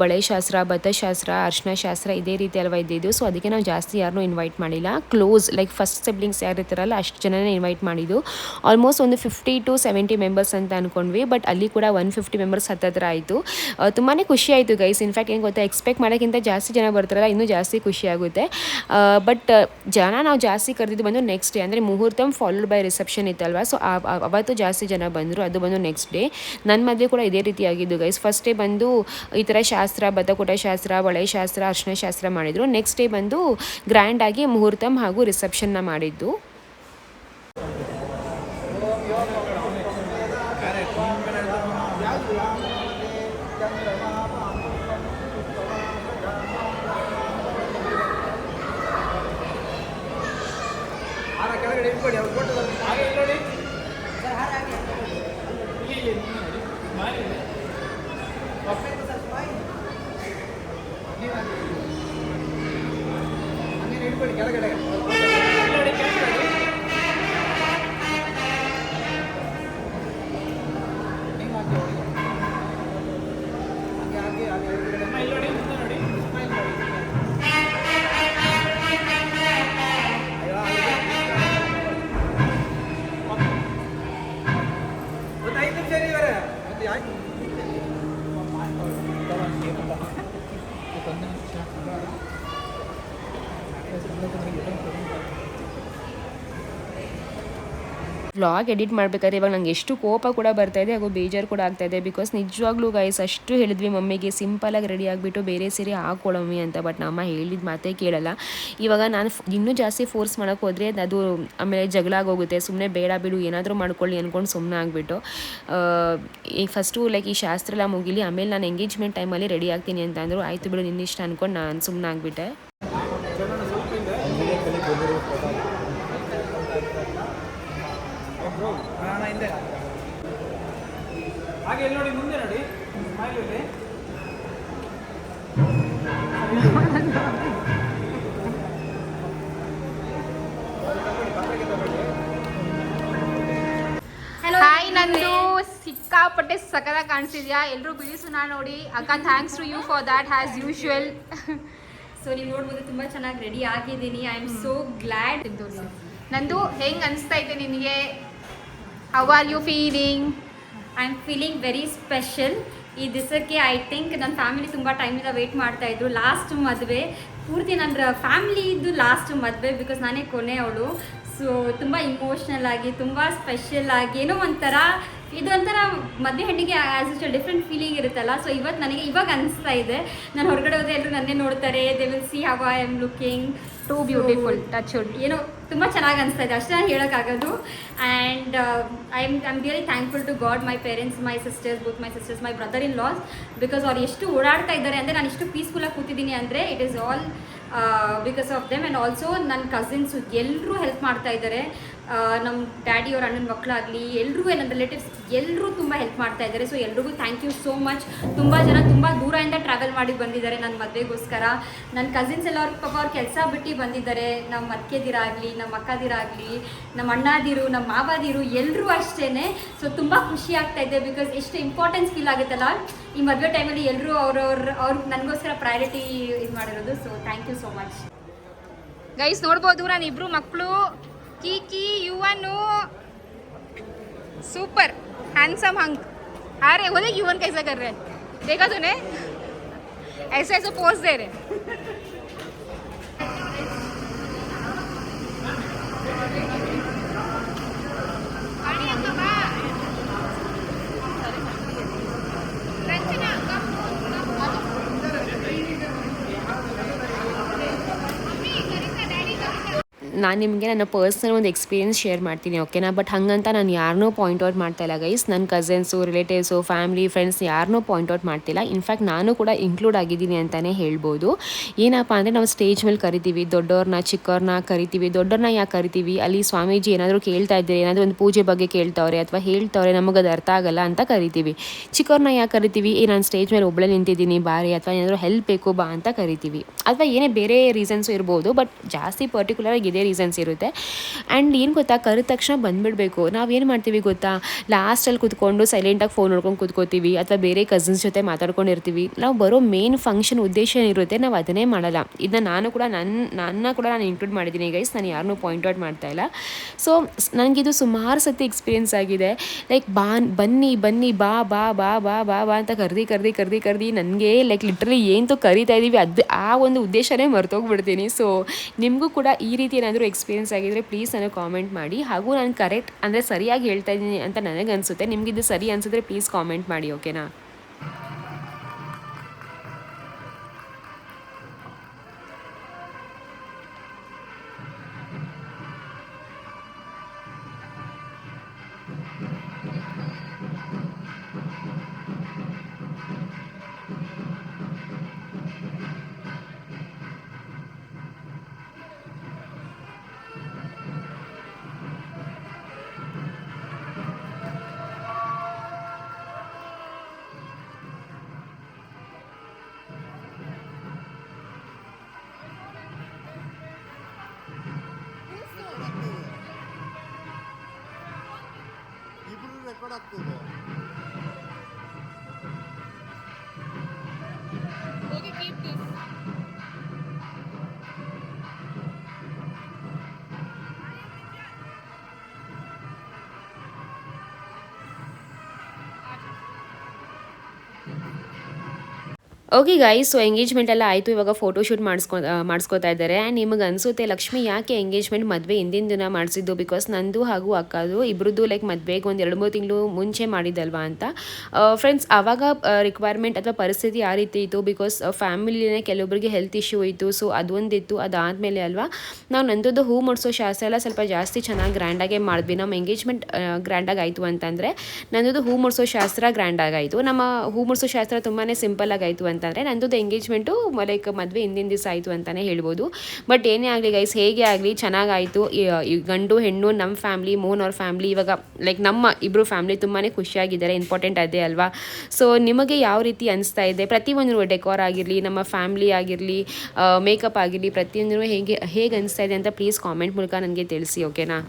ಬಳೆ ಶಾಸ್ತ್ರ, ಬತ್ತಶಾಸ್ತ್ರ, ಅರ್ಶಿನ ಶಾಸ್ತ್ರ ಇದೇ ರೀತಿ ಅಲ್ವಾ ಇದ್ದಿದ್ದು. ಸೊ ಅದಕ್ಕೆ ನಾವು ಜಾಸ್ತಿ ಯಾರನ್ನೂ ಇನ್ವೈಟ್ ಮಾಡಿಲ್ಲ. ಕ್ಲೋಸ್ ಲೈಕ್ ಫಸ್ಟ್ ಸಿಬ್ಲಿಂಗ್ಸ್ ಯಾರು ಇರ್ತಾರಲ್ಲ ಅಷ್ಟು ಜನನೇ ಇನ್ವೈಟ್ ಮಾಡಿದ್ದು. ಆಲ್ಮೋಸ್ಟ್ ಒಂದು 50 to 70 ಮೆಂಬರ್ಸ್ ಅಂತ ಅಂದ್ಕೊಂಡ್ವಿ, ಬಟ್ ಅಲ್ಲಿ ಕೂಡ 150 ಮೆಂಬರ್ಸ್ ಹತ್ತಿರ ಆಯಿತು. ತುಂಬಾ ಖುಷಿ ಆಯಿತು ಗೈಸ್. ಇನ್ಫ್ಯಾಕ್ಟ್ ಏನು ಗೊತ್ತಾ, ಎಕ್ಸ್ಪೆಕ್ಟ್ ಮಾಡೋಕ್ಕಿಂತ ಜಾಸ್ತಿ ಜನ ಬರ್ತಾರಲ್ಲ ಇನ್ನೂ ಜಾಸ್ತಿ ಖುಷಿ ಆಗುತ್ತೆ. ಬಟ್ ಜನ ನಾವು ಜಾಸ್ತಿ ಕರೆದಿದ್ದು ಬಂದು ನೆಕ್ಸ್ಟ್ ಡೇ, ಅಂದರೆ ಮುಹೂರ್ತಂ ಫಾಲೋಡ್ ಬೈ ರಿಸೆಪ್ಷನ್ ಇತ್ತಲ್ವ. ಸೊ ಅವತ್ತು ಜಾಸ್ತಿ ಜನ ಬಂದರು. ಅದು ಬಂದು ನೆಕ್ಸ್ಟ್ ಡೇ. ನನ್ನ ಮದುವೆ ಕೂಡ ಇದೇ ರೀತಿ ಆಗಿದ್ದು ಗೈಸ್. ಫಸ್ಟ್ ಡೇ ಬಂದು ಈ ಥರ ಶಾಸ್ತ್ರ, ಬತ್ತಕೂಟ ಶಾಸ್ತ್ರ, ಬಳೆ ಶಾಸ್ತ್ರ, ಅರ್ಶಿನ ಶಾಸ್ತ್ರ ಮಾಡಿದರು. ನೆಕ್ಸ್ಟ್ ಡೇ ಬಂದು ಗ್ರ್ಯಾಂಡಾಗಿ ಮುಹೂರ್ತಂ ಹಾಗೂ ರಿಸೆಪ್ಷನ್ನ ಮಾಡಿದ್ದು. ವ್ಲಾಗ್ ಎಡಿಟ್ ಮಾಡಬೇಕಾದ್ರೆ ಇವಾಗ ನಂಗೆ ಎಷ್ಟು ಕೋಪ ಕೂಡ ಬರ್ತಾಯಿದೆ ಹಾಗೂ ಬೇಜಾರು ಕೂಡ ಆಗ್ತಾಯಿದೆ. ಬಿಕಾಸ್ ನಿಜವಾಗ್ಲೂ ಗೈಸ್ ಅಷ್ಟು ಹೇಳಿದ್ವಿ ಮಮ್ಮಿಗೆ ಸಿಂಪಲಾಗಿ ರೆಡಿ ಆಗಿಬಿಟ್ಟು ಬೇರೆ ಸೀರೆ ಹಾಕ್ಕೊಳಮ್ಮಿ ಅಂತ. ಬಟ್ ನಮ್ಮ ಹೇಳಿದ ಮಾತೇ ಕೇಳಲ್ಲ. ಇವಾಗ ನಾನು ಇನ್ನೂ ಜಾಸ್ತಿ ಫೋರ್ಸ್ ಮಾಡೋಕ್ಕೆ ಹೋದರೆ ಅದು ಆಮೇಲೆ ಜಗಳ ಆಗೋಗುತ್ತೆ. ಸುಮ್ಮನೆ ಬೇಡ ಬಿಡು ಏನಾದರೂ ಮಾಡ್ಕೊಳ್ಳಿ ಅಂದ್ಕೊಂಡು ಸುಮ್ಮನೆ ಆಗಿಬಿಟ್ಟು ಈಗ ಫಸ್ಟು ಲೈಕ್ ಈ ಶಾಸ್ತ್ರ ಎಲ್ಲ ಮುಗಿಲಿ, ಆಮೇಲೆ ನಾನು ಎಂಗೇಜ್ಮೆಂಟ್ ಟೈಮಲ್ಲಿ ರೆಡಿ ಆಗ್ತೀನಿ ಅಂತ ಅಂದರು. ಆಯಿತು ಬಿಡು ನಿನ್ನಿಷ್ಟ ಅಂದ್ಕೊಂಡು ನಾನು ಸುಮ್ಮನೆ ಆಗಿಬಿಟ್ಟೆ. ಹಾಗೆ ನೋಡಿ, ಮುಂದೆ ನೋಡಿ, ಸ್ಮೈಲ್ ನಂದು ಸಿಕ್ಕಾಪಟ್ಟೆ ಸಕದಾಗ ಕಾಣಿಸಿದ್ಯಾ. ಎಲ್ಲರೂ ಬಿಡಿಸುನ ನೋಡಿ. ಅಕ್ಕ thanks to you for that as usual. So ನೀವು ನೋಡ್ಬೋದು ತುಂಬ ಚೆನ್ನಾಗಿ ರೆಡಿ ಆಗಿದ್ದೀನಿ. I am so glad. ನಂದು ಹೆಂಗೆ ಅನಿಸ್ತಾ ಇದೆ ನಿನಗೆ? How are you feeling? I am feeling very special. ಈ ದಿವಸಕ್ಕೆ ಐ ಥಿಂಕ್ ನನ್ನ ಫ್ಯಾಮಿಲಿ ತುಂಬ ಟೈಮಿಂದ ವೆಯ್ಟ್ ಮಾಡ್ತಾಯಿದ್ರು. ಲಾಸ್ಟ್ ಮದುವೆ ಪೂರ್ತಿ ನನ್ನ ಫ್ಯಾಮಿಲಿದು ಲಾಸ್ಟ್ ಮದುವೆ, ಬಿಕಾಸ್ ನಾನೇ ಕೊನೆ ಅವಳು. ಸೊ ತುಂಬ ಇಮೋಷ್ನಲ್ ಆಗಿ, ತುಂಬ ಸ್ಪೆಷಲ್ ಆಗಿ, ಏನೋ ಒಂಥರ ಇದೊಂಥರ ಮದುವೆ ಹೆಣ್ಣಿಗೆ ಆ್ಯಸ್ ಯೂಶುವಲ್ ಡಿಫ್ರೆಂಟ್ ಫೀಲಿಂಗ್ ಇರುತ್ತಲ್ಲ. ಸೊ ಇವತ್ತು ನನಗೆ ಇವಾಗ ಅನಿಸ್ತಾ ಇದೆ, ನಾನು ಹೊರಗಡೆ ಹೋದರೆ ಎಲ್ಲರೂ ನನ್ನೇ ನೋಡ್ತಾರೆ. They will see how I am looking too beautiful. Touch wood. ಏನೋ ತುಂಬ ಚೆನ್ನಾಗಿ ಅನಿಸ್ತಾ ಇದೆ, ಅಷ್ಟೇ ನಾನು ಹೇಳೋಕ್ಕಾಗೋದು. And I am really thankful to God, my parents, my sisters, both my sisters, my brother in law. Because ಅವ್ರು ಎಷ್ಟು ಓಡಾಡ್ತಾ ಇದ್ದಾರೆ ಅಂದರೆ, ನಾನು ಎಷ್ಟು ಪೀಸ್ಫುಲ್ಲಾಗಿ ಕೂತಿದ್ದೀನಿ ಅಂದರೆ it is all because of them. And also ನನ್ನ ಕಸಿನ್ಸು ಎಲ್ಲರೂ ಹೆಲ್ಪ್ ಮಾಡ್ತಾ ಇದ್ದಾರೆ. ನಮ್ಮ ಡ್ಯಾಡಿ ಅವ್ರ ಅಣ್ಣನ ಮಕ್ಕಳಾಗಲಿ ಎಲ್ಲರೂ, ನನ್ನ ರಿಲೇಟಿವ್ಸ್ ಎಲ್ಲರೂ ತುಂಬ ಹೆಲ್ಪ್ ಮಾಡ್ತಾ ಇದ್ದಾರೆ. ಸೊ ಎಲ್ರಿಗೂ ಥ್ಯಾಂಕ್ ಯು ಸೋ ಮಚ್. ತುಂಬ ಜನ ತುಂಬ ದೂರದಿಂದ ಟ್ರಾವೆಲ್ ಮಾಡಿ ಬಂದಿದ್ದಾರೆ ನನ್ನ ಮದುವೆಗೋಸ್ಕರ. ನನ್ನ ಕಸಿನ್ಸ್ ಎಲ್ಲ ಪಾಪ ಅವ್ರ ಕೆಲಸ ಬಿಟ್ಟು ಬಂದಿದ್ದಾರೆ. ನಮ್ಮ ಅತ್ತಿಗೆದಿರಾಗಲಿ, ನಮ್ಮ ಅಕ್ಕದಿರಾಗಲಿ, ನಮ್ಮ ಅಣ್ಣದಿರು, ನಮ್ಮ ಮಾವದಿರು ಎಲ್ಲರೂ ಅಷ್ಟೇ. ಸೊ ತುಂಬ ಖುಷಿ ಆಗ್ತಾ ಇದೆ, ಬಿಕಾಸ್ ಎಷ್ಟು ಇಂಪಾರ್ಟೆನ್ಸ್ ಫೀಲ್ ಆಗುತ್ತಲ್ಲ ಈ ಮದುವೆ ಟೈಮಲ್ಲಿ. ಎಲ್ಲರೂ ಅವ್ರು ನನಗೋಸ್ಕರ ಪ್ರಯಾರಿಟಿ ಇದು ಮಾಡಿರೋದು. So thank you so much guys. ನೋಡ್ಬೋದು ನಾನು ಇಬ್ರು ಮಕ್ಕಳು, कीकी युवनु सुपर हैंडसम हंक. अरे वो देख युवन कैसा कर रहे हैं, देखा तूने? ऐसे ऐसे पोज दे रहे. ನಾನು ನಿಮಗೆ ನನ್ನ ಪರ್ಸ್ನಲ್ ಒಂದು ಎಕ್ಸ್ಪೀರಿಯನ್ಸ್ ಶೇರ್ ಮಾಡ್ತೀನಿ, ಓಕೆನಾ? ಬಟ್ ಹಾಗಂತ ನಾನು ಯಾರನ್ನೂ ಪಾಯಿಂಟ್ ಔಟ್ ಮಾಡ್ತಾಯಿಲ್ಲ ಗೈಸ್. ನನ್ನ ಕಸಿನ್ಸು, ರಿಲೇಟಿವ್ಸು, ಫ್ಯಾಮಿಲಿ, ಫ್ರೆಂಡ್ಸ್ ಯಾರನ್ನೂ ಪಾಯಿಂಟ್ ಔಟ್ ಮಾಡ್ತಿಲ್ಲ. ಇನ್ಫ್ಯಾಕ್ಟ್ ನಾನು ಕೂಡ ಇನ್ಕ್ಲೂಡ್ ಆಗಿದ್ದೀನಿ ಅಂತಲೇ ಹೇಳ್ಬೋದು. ಏನಪ್ಪ ಅಂದರೆ, ನಾವು ಸ್ಟೇಜ್ ಮೇಲೆ ಕರಿತೀವಿ ದೊಡ್ಡವ್ರನ್ನ, ಚಿಕ್ಕವ್ರನ್ನ ಕರಿತೀವಿ. ದೊಡ್ಡವ್ರನ್ನ ಯಾಕೆ ಕರಿತೀವಿ? ಅಲ್ಲಿ ಸ್ವಾಮೀಜಿ ಏನಾದರೂ ಕೇಳ್ತಾ ಇದ್ದೀರಿ, ಏನಾದರೂ ಒಂದು ಪೂಜೆ ಬಗ್ಗೆ ಕೇಳ್ತವ್ರೆ ಅಥವಾ ಹೇಳ್ತವ್ರೆ, ನಮಗದು ಅರ್ಥ ಆಗಲ್ಲ ಅಂತ ಕರಿತೀವಿ. ಚಿಕ್ಕವ್ರನ್ನ ಯಾಕೆ ಕರಿತೀವಿ? ನಾನು ಸ್ಟೇಜ್ ಮೇಲೆ ಒಬ್ಬಳೇ ನಿಂತಿದ್ದೀನಿ ಬಾರಿ, ಅಥವಾ ಏನಾದರೂ ಹೆಲ್ಪ್ ಬೇಕು ಬಾ ಅಂತ ಕರಿತೀವಿ. ಅಥವಾ ಏನೇ ಬೇರೆ ರೀಸನ್ಸು ಇರ್ಬೋದು, ಬಟ್ ಜಾಸ್ತಿ ಪರ್ಟಿಕ್ಯುಲರಾಗಿ ಇದೇ ರೀಸನ್ಸ್ ಇರುತ್ತೆ. ಆ್ಯಂಡ್ ಏನು ಗೊತ್ತಾ, ಕರೆದ ತಕ್ಷಣ ಬಂದುಬಿಡಬೇಕು. ನಾವೇನು ಮಾಡ್ತೀವಿ ಗೊತ್ತಾ, ಲಾಸ್ಟಲ್ಲಿ ಕೂತ್ಕೊಂಡು ಸೈಲೆಂಟಾಗಿ ಫೋನ್ ನೋಡ್ಕೊಂಡು ಕೂತ್ಕೋತೀವಿ, ಅಥವಾ ಬೇರೆ ಕಸಿನ್ಸ್ ಜೊತೆ ಮಾತಾಡ್ಕೊಂಡಿರ್ತೀವಿ. ನಾವು ಬರೋ ಮೇನ್ ಫಂಕ್ಷನ್ ಉದ್ದೇಶ ಏನಿರುತ್ತೆ, ನಾವು ಅದನ್ನೇ ಮಾಡಲ್ಲ. ಇದನ್ನ ನಾನು ಕೂಡ ನಾನು ಇನ್ಕ್ಲೂಡ್ ಮಾಡಿದ್ದೀನಿ ಗೈಸ್. ನಾನು ಯಾರನ್ನೂ ಪಾಯಿಂಟ್ ಔಟ್ ಮಾಡ್ತಾಯಿಲ್ಲ. ಸೊ ನನಗಿದು ಸುಮಾರು ಸತಿ ಎಕ್ಸ್ಪೀರಿಯೆನ್ಸ್ ಆಗಿದೆ. ಲೈಕ್ ಬನ್ನಿ ಬಾ ಬಾ ಬಾ ಬಾ ಬಾ ಬಾ ಅಂತ ಕರ್ದು ನನಗೆ ಲೈಕ್ ಲಿಟ್ರಲಿ ಏನು ಕರಿತಾ ಇದ್ದೀವಿ ಅದು ಆ ಒಂದು ಉದ್ದೇಶನೇ ಮರ್ತೋಗ್ಬಿಡ್ತೀನಿ. ಸೊ ನಿಮಗೂ ಕೂಡ ಈ ರೀತಿ ಏನಾದರೂ ಎಕ್ಸ್ಪೀರಿಯೆನ್ಸ್ ಆಗಿದ್ರೆ ಪ್ಲೀಸ್ ನನಗೆ ಕಾಮೆಂಟ್ ಮಾಡಿ. ಹಾಗೂ ನಾನು ಕರೆಕ್ಟ್ ಅಂದರೆ ಸರಿಯಾಗಿ ಹೇಳ್ತಾ ಇದ್ದೀನಿ ಅಂತ ನನಗೆ ಅನಿಸುತ್ತೆ. ನಿಮಗಿದು ಸರಿ ಅನಿಸಿದ್ರೆ ಪ್ಲೀಸ್ ಕಾಮೆಂಟ್ ಮಾಡಿ, ಓಕೆನಾ? ರೆಕಾರ್ಡ್ ಆಗ್ತದೆ. ಓಕೆ ಗೈಸ್, ಸೊ ಎಂಗೇಜ್ಮೆಂಟ್ ಎಲ್ಲ ಆಯಿತು. ಇವಾಗ ಫೋಟೋಶೂಟ್ ಮಾಡಿಸ್ಕೋತಾ ಇದ್ದಾರೆ. ಆ್ಯಂಡ್ ನಿಮಗೆ ಅನಿಸುತ್ತೆ ಲಕ್ಷ್ಮಿ ಯಾಕೆ ಎಂಗೇಜ್ಮೆಂಟ್ ಮದುವೆ ಹಿಂದಿನ ದಿನ ಮಾಡಿಸಿದ್ದು, ಬಿಕಾಸ್ ನಂದು ಹಾಗೂ ಅಕ್ಕದು ಇಬ್ಬರದ್ದು ಲೈಕ್ ಮದುವೆಗೆ ಒಂದು 2-3 ತಿಂಗಳು ಮುಂಚೆ ಮಾಡಿದ್ದಲ್ವಾ ಅಂತ. ಫ್ರೆಂಡ್ಸ್, ಆವಾಗ ರಿಕ್ವೈರ್ಮೆಂಟ್ ಅಥವಾ ಪರಿಸ್ಥಿತಿ ಆ ರೀತಿ ಇತ್ತು, ಬಿಕಾಸ್ ಫ್ಯಾಮಿಲಿನೇ ಕೆಲವೊಬ್ಬರಿಗೆ ಹೆಲ್ತ್ ಇಶ್ಯೂ ಇತ್ತು. ಸೊ ಅದೊಂದಿತ್ತು. ಅದಾದಮೇಲೆ ಅಲ್ವಾ ನಾವು ನಂದದ್ದು ಹೂ ಮುಡಿಸೋ ಶಾಸ್ತ್ರ ಎಲ್ಲ ಸ್ವಲ್ಪ ಜಾಸ್ತಿ ಚೆನ್ನಾಗಿ ಗ್ರ್ಯಾಂಡಾಗೆ ಮಾಡಿದ್ವಿ. ನಮ್ಮ ಎಂಗೇಜ್ಮೆಂಟ್ ಗ್ರ್ಯಾಂಡಾಗಿ ಆಯಿತು ಅಂತಂದರೆ ನನ್ನದು ಹೂ ಮುಡಿಸೋ ಶಾಸ್ತ್ರ ಗ್ರ್ಯಾಂಡಾಗಾಯಿತು. ನಮ್ಮ ಹೂ ಮುಡಿಸೋ ಶಾಸ್ತ್ರ ತುಂಬಾ ಸಿಂಪಲ್ಲಾಗಿ ಆಯಿತು ಅಂತಂದರೆ ನಂದು ಎಂಗೇಜ್ಮೆಂಟು ಲೈಕ್ ಮದುವೆ ಹಿಂದಿನ ದಿವಸ ಆಯಿತು ಅಂತಲೇ ಹೇಳ್ಬೋದು. ಬಟ್ ಏನೇ ಆಗಲಿ ಗೈಸ್, ಹೇಗೆ ಆಗಲಿ ಚೆನ್ನಾಗಾಯಿತು. ಗಂಡು ಹೆಣ್ಣು ನಮ್ಮ ಫ್ಯಾಮ್ಲಿ, ಮೋಹನ್ ಅವ್ರ ಫ್ಯಾಮ್ಲಿ, ಇವಾಗ ಲೈಕ್ ನಮ್ಮ ಇಬ್ಬರು ಫ್ಯಾಮ್ಲಿ ತುಂಬಾ ಖುಷಿಯಾಗಿದ್ದಾರೆ. ಇಂಪಾರ್ಟೆಂಟ್ ಅದೇ ಅಲ್ವಾ? ಸೊ ನಿಮಗೆ ಯಾವ ರೀತಿ ಅನಿಸ್ತಾ ಇದೆ? ಪ್ರತಿಯೊಂದು ಡೆಕೋರ್ ಆಗಿರಲಿ, ನಮ್ಮ ಫ್ಯಾಮ್ಲಿ ಆಗಿರಲಿ, ಮೇಕಪ್ ಆಗಿರಲಿ, ಪ್ರತಿಯೊಂದು ಹೇಗೆ ಅನಿಸ್ತಾ ಇದೆ ಅಂತ ಪ್ಲೀಸ್ ಕಾಮೆಂಟ್ ಮೂಲಕ ನನಗೆ ತಿಳಿಸಿ, ಓಕೆನಾ?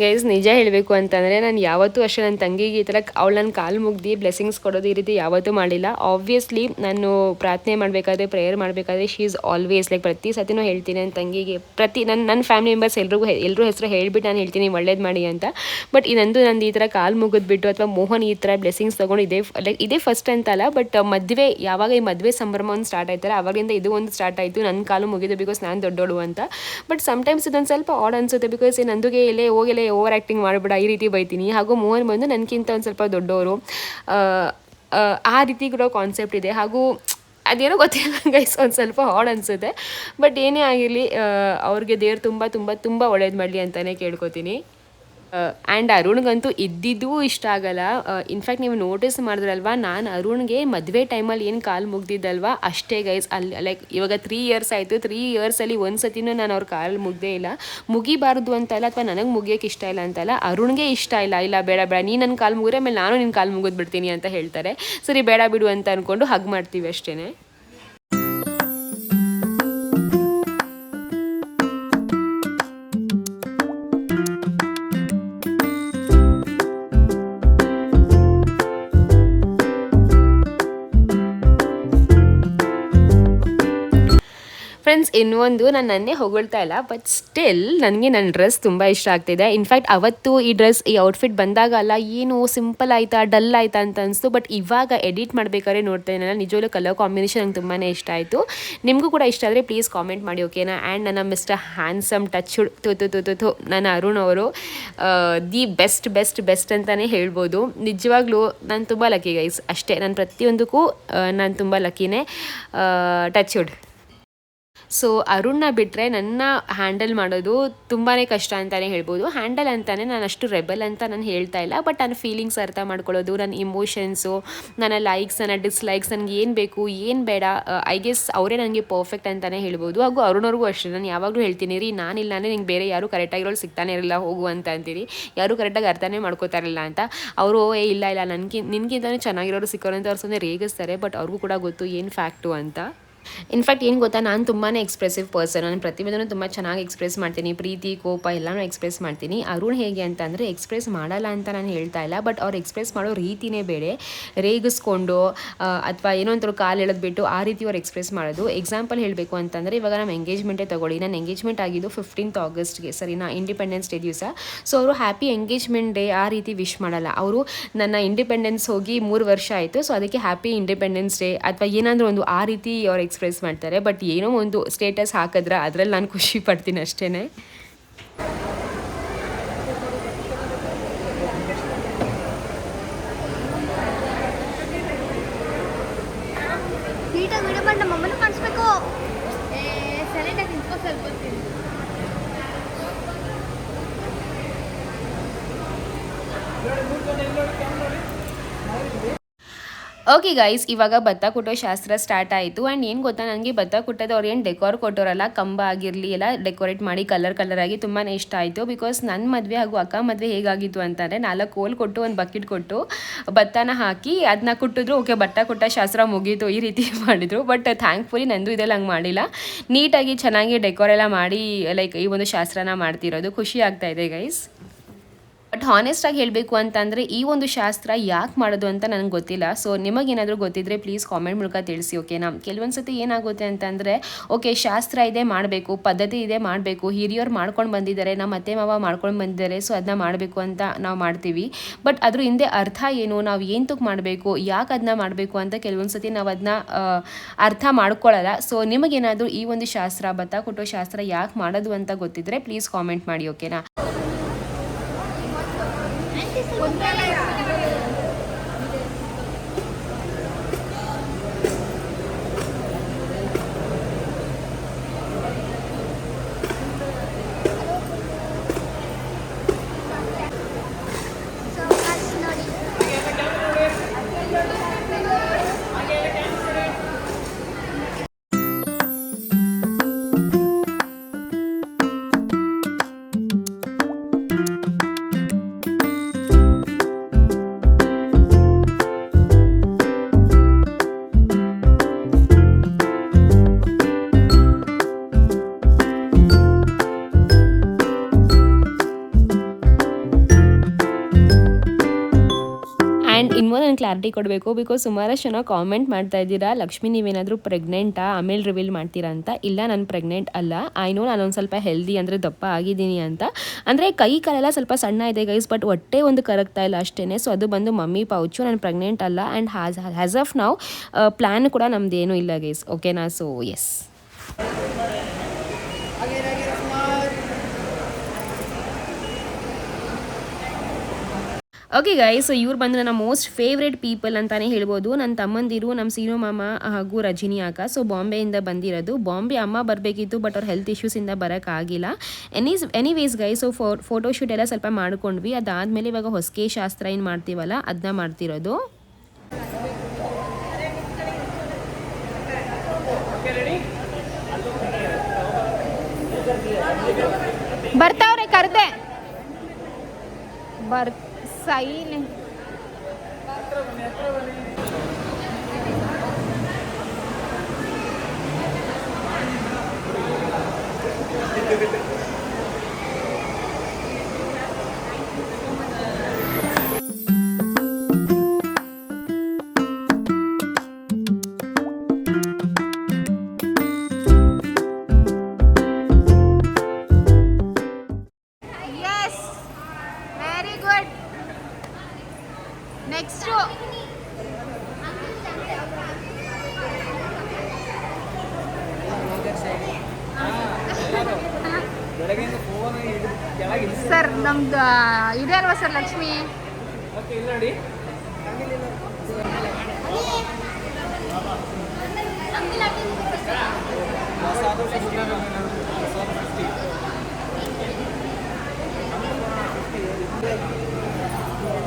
ಗೈಸ್ ನಿಜ ಹೇಳಬೇಕು ಅಂತಂದರೆ ನಾನು ಯಾವತ್ತೂ ಅಷ್ಟೇ ನನ್ನ ತಂಗಿಗೆ ಈ ಥರ ಅವಳು ನನ್ನ ಕಾಲು ಮುಗ್ದು ಬ್ಲೆಸ್ಸಿಂಗ್ಸ್ ಕೊಡೋದು ಈ ರೀತಿ ಯಾವತ್ತೂ ಮಾಡಿಲ್ಲ. ಆಬ್ವಿಯಸ್ಲಿ ನಾನು ಪ್ರಾರ್ಥನೆ ಮಾಡಬೇಕಾದ್ರೆ ಪ್ರೇಯರ್ ಮಾಡಬೇಕಾದ್ರೆ ಶಿ ಈಸ್ ಆಲ್ವೇಸ್ ಲೈಕ್ ಪ್ರತಿ ಸತಿನೂ ಹೇಳ್ತೀನಿ ನನ್ನ ತಂಗಿಗೆ ನನ್ನ ಫ್ಯಾಮಿಲಿ ಮೆಂಬರ್ಸ್ ಎಲ್ಲರೂ ಹೆಸರು ಹೇಳ್ಬಿಟ್ಟು ನಾನು ಹೇಳ್ತೀನಿ ಒಳ್ಳೇದು ಮಾಡಿ ಅಂತ. ಬಟ್ ನಂದು ಈ ಥರ ಕಾಲು ಮುಗಿದ್ಬಿಟ್ಟು ಅಥವಾ ಮೋಹನ್ ಈ ಥರ ಬ್ಲೆಸ್ಸಿಂಗ್ಸ್ ತೊಗೊಂಡು ಇದೇ ಫಸ್ಟ್ ಅಂತಲ್ಲ, ಬಟ್ ಮದುವೆ ಯಾವಾಗ ಈ ಮದುವೆ ಸಂಭ್ರಮ ಒಂದು ಸ್ಟಾರ್ಟ್ ಆಯ್ತಾರೆ ಅವಾಗಿಂದ ಇದು ಒಂದು ಸ್ಟಾರ್ಟ್ ಆಯಿತು. ನನ್ನ ಕಾಲು ಮುಗಿದು ಬಿಕಾಸ್ ನಾನು ದೊಡ್ಡೋಳು ಅಂತ. ಬಟ್ ಸಮ್ಟೈಮ್ಸ್ ಇದೊಂದು ಸ್ವಲ್ಪ ಆಡ್ ಅನಿಸುತ್ತೆ ಬಿಕಾಸ್ ನಂದುಗೆ ಹೋಗಲೇ ಓವರ್ ಆ್ಯಕ್ಟಿಂಗ್ ಮಾಡಿಬಿಡ ಈ ರೀತಿ ಬೈತೀನಿ. ಹಾಗೂ ಮೋಹನ್ ಬಂದು ನನಗಿಂತ ಒಂದು ಸ್ವಲ್ಪ ದೊಡ್ಡವರು, ಆ ರೀತಿ ಕೂಡ ಕಾನ್ಸೆಪ್ಟ್ ಇದೆ. ಹಾಗೂ ಅದೇನೋ ಗೊತ್ತಿಲ್ಲ ಗೈಸ್, ಒಂದು ಸ್ವಲ್ಪ ಹಾಡ್ ಅನಿಸುತ್ತೆ. ಬಟ್ ಏನೇ ಆಗಿರಲಿ ಅವ್ರಿಗೆ ದೇವ್ರು ತುಂಬ ತುಂಬ ತುಂಬ ಒಳ್ಳೇದು ಮಾಡಲಿ ಅಂತಲೇ ಕೇಳ್ಕೊತೀನಿ. ಆ್ಯಂಡ್ ಅರುಣ್ಗಂತೂ ಇದ್ದಿದ್ದೂ ಇಷ್ಟ ಆಗಲ್ಲ. ಇನ್ಫ್ಯಾಕ್ಟ್ ನೀವು ನೋಟಿಸ್ ಮಾಡಿದ್ರಲ್ವ, ನಾನು ಅರುಣ್ಗೆ ಮದುವೆ ಟೈಮಲ್ಲಿ ಏನು ಕಾಲು ಮುಗ್ದಿದ್ದಲ್ವ ಅಷ್ಟೇ ಗೈಸ್. ಅಲ್ಲಿ ಲೈಕ್ ಇವಾಗ 3 ಇಯರ್ಸ್ ಆಯಿತು, 3 ಇಯರ್ಸಲ್ಲಿ ಒಂದು ಸತಿನೂ ನಾನು ಅವ್ರ ಕಾಲು ಮುಗ್ದೇ ಇಲ್ಲ. ಮುಗಿಬಾರ್ದು ಅಂತಲ್ಲ ಅಥವಾ ನನಗೆ ಮುಗಿಯೋಕ್ಕೆ ಇಷ್ಟ ಇಲ್ಲ ಅಂತಲ್ಲ, ಅರುಣ್ಗೆ ಇಷ್ಟ ಇಲ್ಲ ಬೇಡ ನೀ ನನ್ನ ಕಾಲು ಮುಗಿದ್ರೆ ಆಮೇಲೆ ನಾನು ನಿನ್ನ ಕಾಲು ಮುಗಿದ್ಬಿಡ್ತೀನಿ ಅಂತ ಹೇಳ್ತಾರೆ. ಸರಿ ಬೇಡ ಬಿಡು ಅಂತ ಅಂದ್ಕೊಂಡು ಹಗ್ ಮಾಡ್ತೀವಿ ಅಷ್ಟೇ. ಫ್ರೆಂಡ್ಸ್, ಇನ್ನೊಂದು ನಾನು ನನ್ನೇ ಹೊಗಳ್ತಾ ಇಲ್ಲ, ಬಟ್ ಸ್ಟಿಲ್ ನನಗೆ ನನ್ನ ಡ್ರೆಸ್ ತುಂಬ ಇಷ್ಟ ಆಗ್ತಿದೆ. ಇನ್ಫ್ಯಾಕ್ಟ್ ಅವತ್ತು ಈ ಔಟ್ಫಿಟ್ ಬಂದಾಗ ಅಲ್ಲ ಏನು ಸಿಂಪಲ್ ಆಯಿತಾ ಡಲ್ ಆಯಿತಾ ಅಂತ ಅನಿಸ್ತು. ಬಟ್ ಇವಾಗ ಎಡಿಟ್ ಮಾಡಬೇಕಾದ್ರೆ ನೋಡ್ತೇನೆ ನಿಜವಾಗ್ಲೂ ಕಲರ್ ಕಾಂಬಿನೇಷನ್ ನಂಗೆ ತುಂಬಾ ಇಷ್ಟ ಆಯಿತು. ನಿಮಗೂ ಕೂಡ ಇಷ್ಟ ಆದರೆ ಪ್ಲೀಸ್ ಕಾಮೆಂಟ್ ಮಾಡಿ, ಓಕೆನಾ. ಆ್ಯಂಡ್ ನನ್ನ ಮಿಸ್ಟರ್ ಹ್ಯಾಂಡ್ಸಮ್ ಟಚ್ ನನ್ನ ಅರುಣ್ ಅವರು ದಿ ಬೆಸ್ಟ್ ಅಂತಲೇ ಹೇಳ್ಬೋದು. ನಿಜವಾಗ್ಲೂ ನಾನು ತುಂಬ ಲಕ್ಕಿ ಗೈಸ್, ಅಷ್ಟೇ. ನಾನು ಪ್ರತಿಯೊಂದಕ್ಕೂ ನಾನು ತುಂಬ ಲಕ್ಕಿನೇ. Touch wood. ಸೊ ಅರುಣ್ನ ಬಿಟ್ಟರೆ ನನ್ನ ಹ್ಯಾಂಡಲ್ ಮಾಡೋದು ತುಂಬಾ ಕಷ್ಟ ಅಂತಲೇ ಹೇಳ್ಬೋದು. ಹ್ಯಾಂಡಲ್ ಅಂತಲೇ ನಾನು ಅಷ್ಟು ರೆಬಲ್ ಅಂತ ನಾನು ಹೇಳ್ತಾ ಇಲ್ಲ, ಬಟ್ ನನ್ನ ಫೀಲಿಂಗ್ಸ್ ಅರ್ಥ ಮಾಡ್ಕೊಳ್ಳೋದು, ನನ್ನ ಇಮೋಷನ್ಸು, ನನ್ನ ಲೈಕ್ಸ್, ನನ್ನ ಡಿಸ್ಲೈಕ್ಸ್, ನನಗೆ ಏನು ಬೇಕು ಏನು ಬೇಡ, ಐ ಗೆಸ್ ಅವರೇ ನನಗೆ ಪರ್ಫೆಕ್ಟ್ ಅಂತಲೇ ಹೇಳ್ಬೋದು. ಹಾಗೂ ಅರುಣವ್ರಿಗೂ ಅಷ್ಟೇ. ನಾನು ಯಾವಾಗಲೂ ಹೇಳ್ತೀನಿ ರೀ, ನಾನಿಲ್ಲ ಅಂದರೆ ನಿಂಗೆ ಬೇರೆ ಯಾರು ಕರೆಕ್ಟಾಗಿರೋಳು ಸಿಗ್ತಾನೆ ಇರಲಿಲ್ಲ ಹೋಗು ಅಂತ ಅಂತೀರಿ. ಯಾರು ಕರೆಕ್ಟಾಗಿ ಅರ್ಥನೇ ಮಾಡ್ಕೋತಾ ಇರಲಿಲ್ಲ ಅಂತ. ಅವರು ಇಲ್ಲ ನಿನಗಿಂತಲೂ ಚೆನ್ನಾಗಿರೋರು ಸಿಕ್ಕೋರು ಅಂತ ಅವ್ರು ಸುಮ್ಮನೆ ರೇಗಿಸ್ತಾರೆ. ಬಟ್ ಅವ್ರಿಗೂ ಕೂಡ ಗೊತ್ತು ಏನು ಫ್ಯಾಕ್ಟು ಅಂತ. ಇನ್ಫ್ಯಾಕ್ಟ್ ಏನು ಗೊತ್ತಾ, ನಾನು ತುಂಬಾ ಎಕ್ಸ್ಪ್ರೆಸಿವ್ ಪರ್ಸನ್. ನಾನು ಪ್ರತಿಯೊಂದನ್ನು ತುಂಬ ಚೆನ್ನಾಗಿ ಎಕ್ಸ್ಪ್ರೆಸ್ ಮಾಡ್ತೀನಿ. ಪ್ರೀತಿ, ಕೋಪ ಎಲ್ಲನೂ ಎಕ್ಸ್ಪ್ರೆಸ್ ಮಾಡ್ತೀನಿ. ಅರುಣ್ ಹೇಗೆ ಅಂತ ಅಂದರೆ ಎಕ್ಸ್ಪ್ರೆಸ್ ಮಾಡಲ್ಲ ಅಂತ ನಾನು ಹೇಳ್ತಾ ಇಲ್ಲ, ಬಟ್ ಅವ್ರು ಎಕ್ಸ್ಪ್ರೆಸ್ ಮಾಡೋ ರೀತಿಯೇ ಬೇರೆ. ರೇಗಿಸ್ಕೊಂಡು ಅಥವಾ ಏನೋ ಒಂಥರ ಕಾಲು ಎಳೆದ್ಬಿಟ್ಟು ಆ ರೀತಿ ಅವ್ರು ಎಕ್ಸ್ಪ್ರೆಸ್ ಮಾಡೋದು. ಎಕ್ಸಾಂಪಲ್ ಹೇಳಬೇಕು ಅಂತಂದರೆ ಇವಾಗ ನಮ್ಮ ಎಂಗೇಜ್ಮೆಂಟೇ ತೊಗೊಳ್ಳಿ. ನನ್ನ ಎಂಗೇಜ್ಮೆಂಟ್ ಆಗಿದ್ದು 15th Augustಗೆ, ಸರಿನಾ, ಇಂಡಿಪೆಂಡೆನ್ಸ್ ಡೇ ದಿವಸ. ಸೊ ಅವರು ಹ್ಯಾಪಿ ಎಂಗೇಜ್ಮೆಂಟ್ ಡೇ ಆ ರೀತಿ ವಿಶ್ ಮಾಡಲ್ಲ. ಅವರು ನನ್ನ ಇಂಡಿಪೆಂಡೆನ್ಸ್ ಹೋಗಿ 3 ವರ್ಷ ಆಯಿತು, ಸೊ ಅದಕ್ಕೆ ಹ್ಯಾಪಿ ಇಂಡಿಪೆಂಡೆನ್ಸ್ ಡೇ ಅಥವಾ ಏನಾದರೂ ಒಂದು ಆ ರೀತಿ ಅವ್ರು ಎಕ್ಸ್ಪ್ರೆಸ್ ಮಾಡ್ತಾರೆ. ಬಟ್ ಏನೋ ಒಂದು ಸ್ಟೇಟಸ್ ಹಾಕಿದ್ರೆ ಅದರಲ್ಲಿ ನಾನು ಖುಷಿ ಪಡ್ತೀನಿ ಅಷ್ಟೇ. ನಮ್ಮಮ್ಮನ ಕಾಣಿಸ್ಬೇಕು. ಸೆಲೆಕ್ಟಾಗಿ ನಿಂತ್ಕೋ ಸ್ವಲ್ಪ. ಓಕೆ ಗೈಸ್, ಇವಾಗ ಭತ್ತ ಕುಟ್ಟೋ ಶಾಸ್ತ್ರ ಸ್ಟಾರ್ಟ್ ಆಯಿತು. ಆ್ಯಂಡ್ ಏನು ಗೊತ್ತಾ, ನನಗೆ ಭತ್ತ ಕುಟ್ಟೋದು ಅವ್ರು ಏನು ಡೆಕೋರ್ ಕೊಟ್ಟೋರಲ್ಲ, ಕಂಬ ಆಗಿರಲಿ ಎಲ್ಲ ಡೆಕೋರೇಟ್ ಮಾಡಿ ಕಲರ್ ಆಗಿ ತುಂಬಾ ಇಷ್ಟ ಆಯಿತು. ಬಿಕಾಸ್ ನನ್ನ ಮದುವೆ ಹಾಗೂ ಅಕ್ಕ ಮದುವೆ ಹೇಗಾಗಿತ್ತು ಅಂತಂದರೆ 4 ಕೋಲ್ ಕೊಟ್ಟು ಒಂದು ಬಕೆಟ್ ಕೊಟ್ಟು ಭತ್ತನ ಹಾಕಿ ಅದನ್ನ ಕುಟ್ಟಿದ್ರು. ಓಕೆ, ಭತ್ತ ಕುಟ್ಟ ಶಾಸ್ತ್ರ ಮುಗೀತು ಈ ರೀತಿ ಮಾಡಿದರು. ಬಟ್ ಥ್ಯಾಂಕ್ಫುಲಿ ನಂದು ಇದೆಲ್ಲ ಹಂಗೆ ಮಾಡಿಲ್ಲ. ನೀಟಾಗಿ ಚೆನ್ನಾಗಿ ಡೆಕೋರೆಲ್ಲ ಮಾಡಿ ಲೈಕ್ ಈ ಒಂದು ಶಾಸ್ತ್ರನ ಮಾಡ್ತಿರೋದು ಖುಷಿ ಆಗ್ತಾ ಇದೆ ಗೈಸ್. ಬಟ್ ಹಾನೆಸ್ಟಾಗಿ ಹೇಳಬೇಕು ಅಂತಂದರೆ ಈ ಒಂದು ಶಾಸ್ತ್ರ ಯಾಕೆ ಮಾಡೋದು ಅಂತ ನನಗೆ ಗೊತ್ತಿಲ್ಲ. ಸೊ ನಿಮಗೇನಾದರೂ ಗೊತ್ತಿದ್ದರೆ ಪ್ಲೀಸ್ ಕಾಮೆಂಟ್ ಮೂಲಕ ತಿಳಿಸಿ, ಓಕೆನಾ. ಕೆಲವೊಂದು ಸತಿ ಏನಾಗುತ್ತೆ ಅಂತಂದರೆ ಓಕೆ ಶಾಸ್ತ್ರ ಇದೆ ಮಾಡಬೇಕು, ಪದ್ಧತಿ ಇದೆ ಮಾಡಬೇಕು, ಹಿರಿಯರು ಮಾಡ್ಕೊಂಡು ಬಂದಿದ್ದಾರೆ, ನಮ್ಮ ಅತ್ತೆ ಮಾವ ಮಾಡ್ಕೊಂಡು ಬಂದಿದ್ದಾರೆ, ಸೊ ಅದನ್ನ ಮಾಡಬೇಕು ಅಂತ ನಾವು ಮಾಡ್ತೀವಿ. ಬಟ್ ಅದ್ರ ಹಿಂದೆ ಅರ್ಥ ಏನು, ನಾವು ಏನಕ್ಕೆ ಮಾಡಬೇಕು, ಯಾಕೆ ಅದನ್ನ ಮಾಡಬೇಕು ಅಂತ ಕೆಲವೊಂದು ಸತಿ ನಾವು ಅದನ್ನ ಅರ್ಥ ಮಾಡ್ಕೊಳ್ಳಲ್ಲ. ಸೊ ನಿಮಗೇನಾದರೂ ಈ ಒಂದು ಶಾಸ್ತ್ರ ಭತ್ತ ಕೊಟ್ಟೋ ಶಾಸ್ತ್ರ ಯಾಕೆ ಮಾಡೋದು ಅಂತ ಗೊತ್ತಿದ್ದರೆ ಪ್ಲೀಸ್ ಕಾಮೆಂಟ್ ಮಾಡಿ, ಓಕೆನಾ. ಕ್ಲಾರಿಟಿ ಕೊಡಬೇಕು. ಬಿಕಾಸ್ ಸುಮಾರಷ್ಟು ಜನ ಕಾಮೆಂಟ್ ಮಾಡ್ತಾ ಇದ್ದೀರಾ, ಲಕ್ಷ್ಮಿ ನೀವೇನಾದರೂ ಪ್ರೆಗ್ನೆಂಟಾ ಆಮೇಲೆ ರಿವೀಲ್ ಮಾಡ್ತೀರಾ ಅಂತ. ಇಲ್ಲ, ನಾನು ಪ್ರೆಗ್ನೆಂಟ್ ಅಲ್ಲ. ಐ ನೋ ನಾನೊಂದು ಸ್ವಲ್ಪ ಹೆಲ್ದಿ ಅಂದರೆ ದಪ್ಪ ಆಗಿದ್ದೀನಿ ಅಂತ. ಅಂದರೆ ಕೈ ಕಾಲೆಲ್ಲ ಸ್ವಲ್ಪ ಸಣ್ಣ ಇದೆ ಗೈಸ್, ಬಟ್ ಹೊಟ್ಟೆ ಒಂದು ಕರಗ್ತಾ ಇಲ್ಲ ಅಷ್ಟೇ. ಸೊ ಅದು ಬಂದು ಮಮ್ಮಿ ಪೌಚು. ನಾನು ಪ್ರೆಗ್ನೆಂಟ್ ಅಲ್ಲ. ಆ್ಯಂಡ್ ಹ್ಯಾಸ್ ಆಫ್ ನಾವು ಪ್ಲ್ಯಾನ್ ಕೂಡ ನಮ್ದೇನೂ ಇಲ್ಲ ಗೈಸ್, ಓಕೆನಾ? So yes. Okay guys, so ಇವ್ರು ಬಂದು ನನ್ನ ಮೋಸ್ಟ್ ಫೇವ್ರೆಟ್ ಪೀಪಲ್ ಅಂತಲೇ ಹೇಳ್ಬೋದು. ನನ್ನ ತಮ್ಮಂದಿರು, ನಮ್ಮ ಸೀನು ಮಾಮ ಹಾಗೂ ರಜಿನಿ ಅಕ್ಕ. ಸೊ ಬಾಂಬೆಯಿಂದ ಬಂದಿರೋದು. ಬಾಂಬೆ ಅಮ್ಮ ಬರಬೇಕಿತ್ತು, ಬಟ್ ಅವ್ರ ಹೆಲ್ತ್ ಇಶ್ಯೂಸಿಂದ ಬರೋಕ್ಕಾಗಿಲ್ಲ. ಎನಿವೇಸ್ ಗೈಸ್, ಸೊ ಫೋಟೋಶೂಟ್ ಎಲ್ಲ ಸ್ವಲ್ಪ ಮಾಡ್ಕೊಂಡ್ವಿ. ಅದಾದಮೇಲೆ ಇವಾಗ ಹೊಸಕೆ ಶಾಸ್ತ್ರ ಏನು ಮಾಡ್ತೀವಲ್ಲ ಅದನ್ನ ಮಾಡ್ತಿರೋದು. ಬರ್ತಾವ್ರೆ, ಕರ್ದೆ ಸೈಲೆ. Yes, very good. Next sir, ನಮ್ದು ಇದೆ ಅಲ್ವಾ ಸರ್ ಲಕ್ಷ್ಮಿ? ಓಕೆ, ಇಲ್ಲ ನೋಡಿ.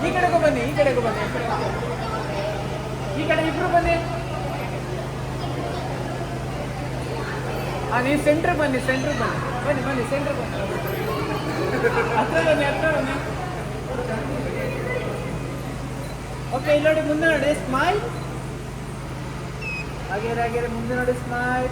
ಈ ಕಡೆಗೂ ಬನ್ನಿ, ಈ ಕಡೆಗೂ ಬನ್ನಿ, ಈ ಕಡೆ ಇಬ್ರು ಬನ್ನಿ. ನೀವು ಸೆಂಟ್ರ್ ಬನ್ನಿ, ಸೆಂಟ್ರ್ ಬನ್ನಿ, ಬನ್ನಿ ಬನ್ನಿ, ಸೆಂಟ್ರ್ ಬನ್ನಿ, ಹತ್ರ ಬನ್ನಿ, ಹತ್ರ ಬನ್ನಿ. ಓಕೆ, ಇಲ್ಲಿ ನೋಡಿ, ಮುಂದೆ ನೋಡಿ, ಸ್ಮೈಲ್. ಹಾಗೆ ಮುಂದೆ ನೋಡಿ, ಸ್ಮೈಲ್.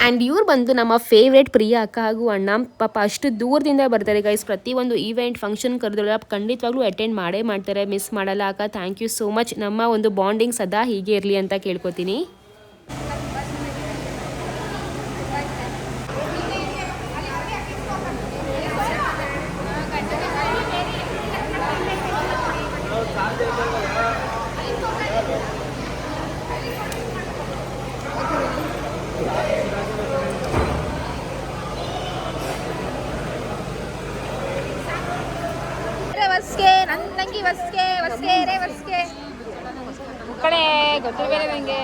ಆ್ಯಂಡ್ ಇವ್ರು ಬಂದು ನಮ್ಮ ಫೇವ್ರೇಟ್ ಪ್ರಿಯಾ ಅಕ್ಕ ಹಾಗೂ ಅಣ್ಣ. ಪಾಪ ಅಷ್ಟು ದೂರದಿಂದ ಬರ್ತಾರೆ ಗೈಸ್. ಪ್ರತಿಯೊಂದು ಈವೆಂಟ್ ಫಂಕ್ಷನ್ ಕರೆದೊಳ ಖಂಡಿತವಾಗ್ಲೂ ಅಟೆಂಡ್ ಮಾಡೇ ಮಾಡ್ತಾರೆ, ಮಿಸ್ ಮಾಡಲ್ಲ. ಅಕ್ಕ ಥ್ಯಾಂಕ್ ಯು ಸೋ ಮಚ್. ನಮ್ಮ ಒಂದು ಬಾಂಡಿಂಗ್ ಸದಾ ಹೀಗೆ ಇರಲಿ ಅಂತ ಕೇಳ್ಕೊತೀನಿ. ನಂಗೆ ವಸ್ಕೆ ರೇ ವಸ್ಕೆ ಕಡೆ ಗೊತ್ತಿರಬೇಡ ನನಗೆ.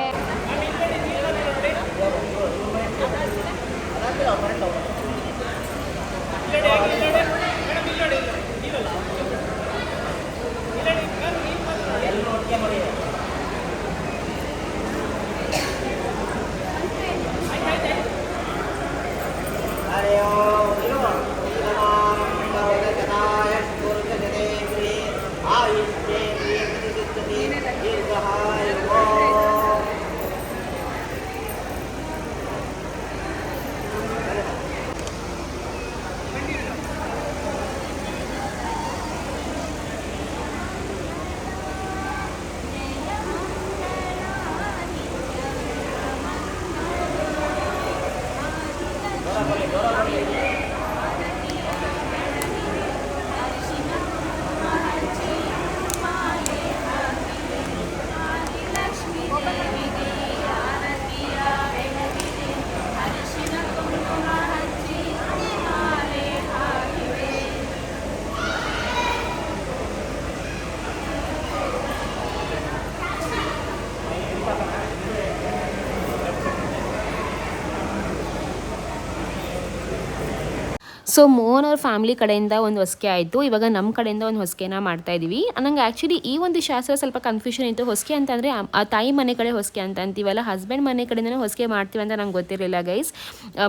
ಸೊ ಮೋಹನ್ ಅವ್ರ ಫ್ಯಾಮಿಲಿ ಕಡೆಯಿಂದ ಒಂದು ಹೊಸ್ಕೆ ಆಯಿತು, ಇವಾಗ ನಮ್ಮ ಕಡೆಯಿಂದ ಒಂದು ಹೊಸ್ಕೆನ ಮಾಡ್ತಾ ಇದ್ದೀವಿ. ನಂಗೆ ಆ್ಯಕ್ಚುಲಿ ಈ ಒಂದು ಶಾಸ್ತ್ರ ಸ್ವಲ್ಪ ಕನ್ಫ್ಯೂಷನ್ ಇತ್ತು. ಹೊಸ್ಕೆ ಅಂತಂದರೆ ಆ ತಾಯಿ ಮನೆ ಕಡೆ ಹೊಸ್ಕೆ ಅಂತ ಅಂತೀವಲ್ಲ, ಹಸ್ಬೆಂಡ್ ಮನೆ ಕಡೆಯಿಂದನೇ ಹೊಸ್ಕೆ ಮಾಡ್ತೀವಿ ಅಂತ ನಂಗೆ ಗೊತ್ತಿರಲಿಲ್ಲ ಗೈಸ್.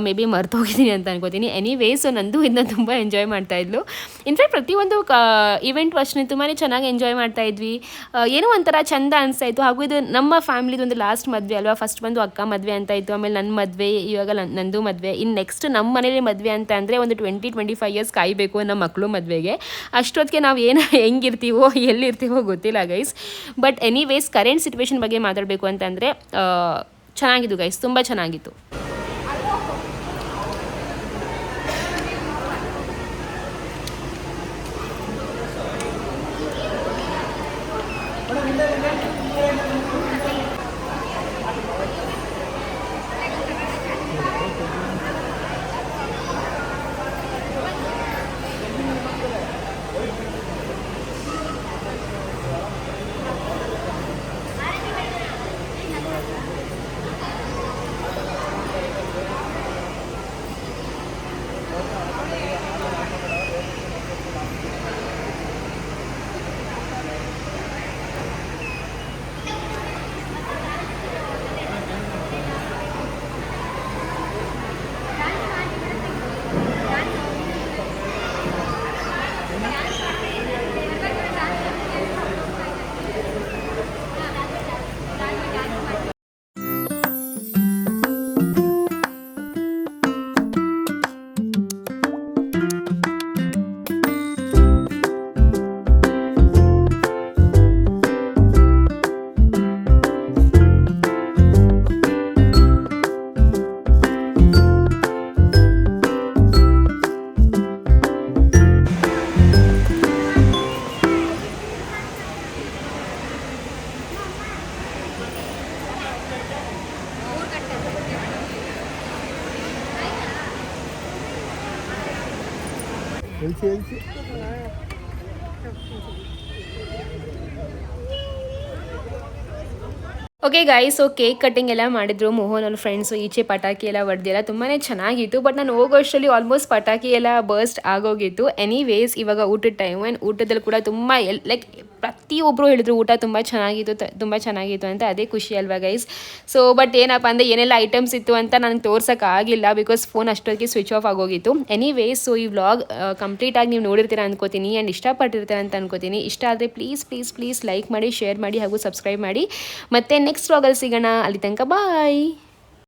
ಮೇ ಬಿ ಮರ್ತೋಗಿದ್ದೀನಿ ಅಂತ ಅನ್ಕೋತೀನಿ. ಎನಿವೇ ಸೊ ನಂದು ಇದನ್ನ ತುಂಬ ಎಂಜಾಯ್ ಮಾಡ್ತಾಯಿದ್ಲು. ಇನ್ಫ್ಯಾಕ್ಟ್ ಪ್ರತಿಯೊಂದು ಇವೆಂಟ್ ಅಷ್ಟೇ ತುಂಬಾ ಚೆನ್ನಾಗಿ ಎಂಜಾಯ್ ಮಾಡ್ತಾಯಿದ್ವಿ. ಏನೋ ಒಂಥರ ಚಂದ ಅನಿಸ್ತಾಯಿತ್ತು. ಹಾಗೂ ಇದು ನಮ್ಮ ಫ್ಯಾಮಿಲಿದು ಒಂದು ಲಾಸ್ಟ್ ಮದುವೆ ಅಲ್ವಾ. ಫಸ್ಟ್ ಬಂದು ಅಕ್ಕ ಮದುವೆ ಅಂತ ಇತ್ತು, ಆಮೇಲೆ ನನ್ನ ಮದುವೆ, ಇವಾಗ ನಂದು ಮದುವೆ. ಇನ್ನು ನೆಕ್ಸ್ಟ್ ನಮ್ಮ ಮನೇಲಿ ಮದುವೆ ಅಂತ ಅಂದರೆ ಒಂದು 20-25 ಇಯರ್ಸ್ ಕಾಯಬೇಕು ನಮ್ಮ ಮಕ್ಕಳು ಮದುವೆಗೆ. ಅಷ್ಟೊತ್ತಿಗೆ ನಾವು ಹೆಂಗಿರ್ತೀವೋ ಎಲ್ಲಿರ್ತೀವೋ ಗೊತ್ತಿಲ್ಲ guys. But anyways current situation ಬಗ್ಗೆ ಮಾತಾಡಬೇಕು ಅಂತಂದರೆ ಚೆನ್ನಾಗಿತ್ತು ಗೈಸ್, ತುಂಬ ಚೆನ್ನಾಗಿತ್ತು. Okay guys, so cake cutting ಎಲ್ಲ ಮಾಡಿದ್ರು ಮೋಹನ್ ಅವ್ರ ಫ್ರೆಂಡ್ಸು. ಈಚೆ ಪಟಾಕಿ ಎಲ್ಲ ಹೊಡೆದಿಲ್ಲ, ತುಂಬಾ ಚೆನ್ನಾಗಿತ್ತು. ಬಟ್ ನಾನು ಹೋಗೋಷ್ಟರಲ್ಲಿ ಆಲ್ಮೋಸ್ಟ್ ಪಟಾಕಿ ಎಲ್ಲ ಬರ್ಸ್ಟ್ ಆಗೋಗಿತ್ತು. ಎನಿವೇಸ್ ಇವಾಗ ಊಟದ ಟೈಮ್. ಆ್ಯಂಡ್ ಊಟದಲ್ಲಿ ಕೂಡ ತುಂಬ ಲೈಕ್ ಪ್ರತಿಯೊಬ್ಬರು ಹೇಳಿದ್ರು ಊಟ ತುಂಬ ಚೆನ್ನಾಗಿತ್ತು ಅಂತ. ಅದೇ ಖುಷಿ ಅಲ್ವಾ ಗೈಸ್. ಸೊ ಬಟ್ ಏನಪ್ಪ ಅಂದರೆ ಏನೆಲ್ಲ ಐಟಮ್ಸ್ ಇತ್ತು ಅಂತ ನನಗೆ ತೋರ್ಸೋಕ್ಕಾಗಿಲ್ಲ, ಬಿಕಾಸ್ ಫೋನ್ ಅಷ್ಟೊತ್ತಿಗೆ ಸ್ವಿಚ್ ಆಫ್ ಆಗೋಗಿತ್ತು. ಎನಿವೇಸ್ ಸೊ ಈ ವ್ಲಾಗ್ ಕಂಪ್ಲೀಟಾಗಿ ನೀವು ನೋಡಿರ್ತೀರ ಅನ್ಕೋತೀನಿ ಆ್ಯಂಡ್ ಇಷ್ಟಪಟ್ಟಿರ್ತೀರ ಅಂತ ಅನ್ಕೋತೀನಿ. ಇಷ್ಟ ಆದರೆ ಪ್ಲೀಸ್ ಲೈಕ್ ಮಾಡಿ, ಶೇರ್ ಮಾಡಿ ಹಾಗೂ ಸಬ್ಸ್ಕ್ರೈಬ್ ಮಾಡಿ. ಮತ್ತೆ ನೆಕ್ಸ್ಟ್ ವ್ಲಾಗಲ್ಲಿ ಸಿಗೋಣ. ಅಲ್ಲಿ ತನಕ ಬಾಯ್.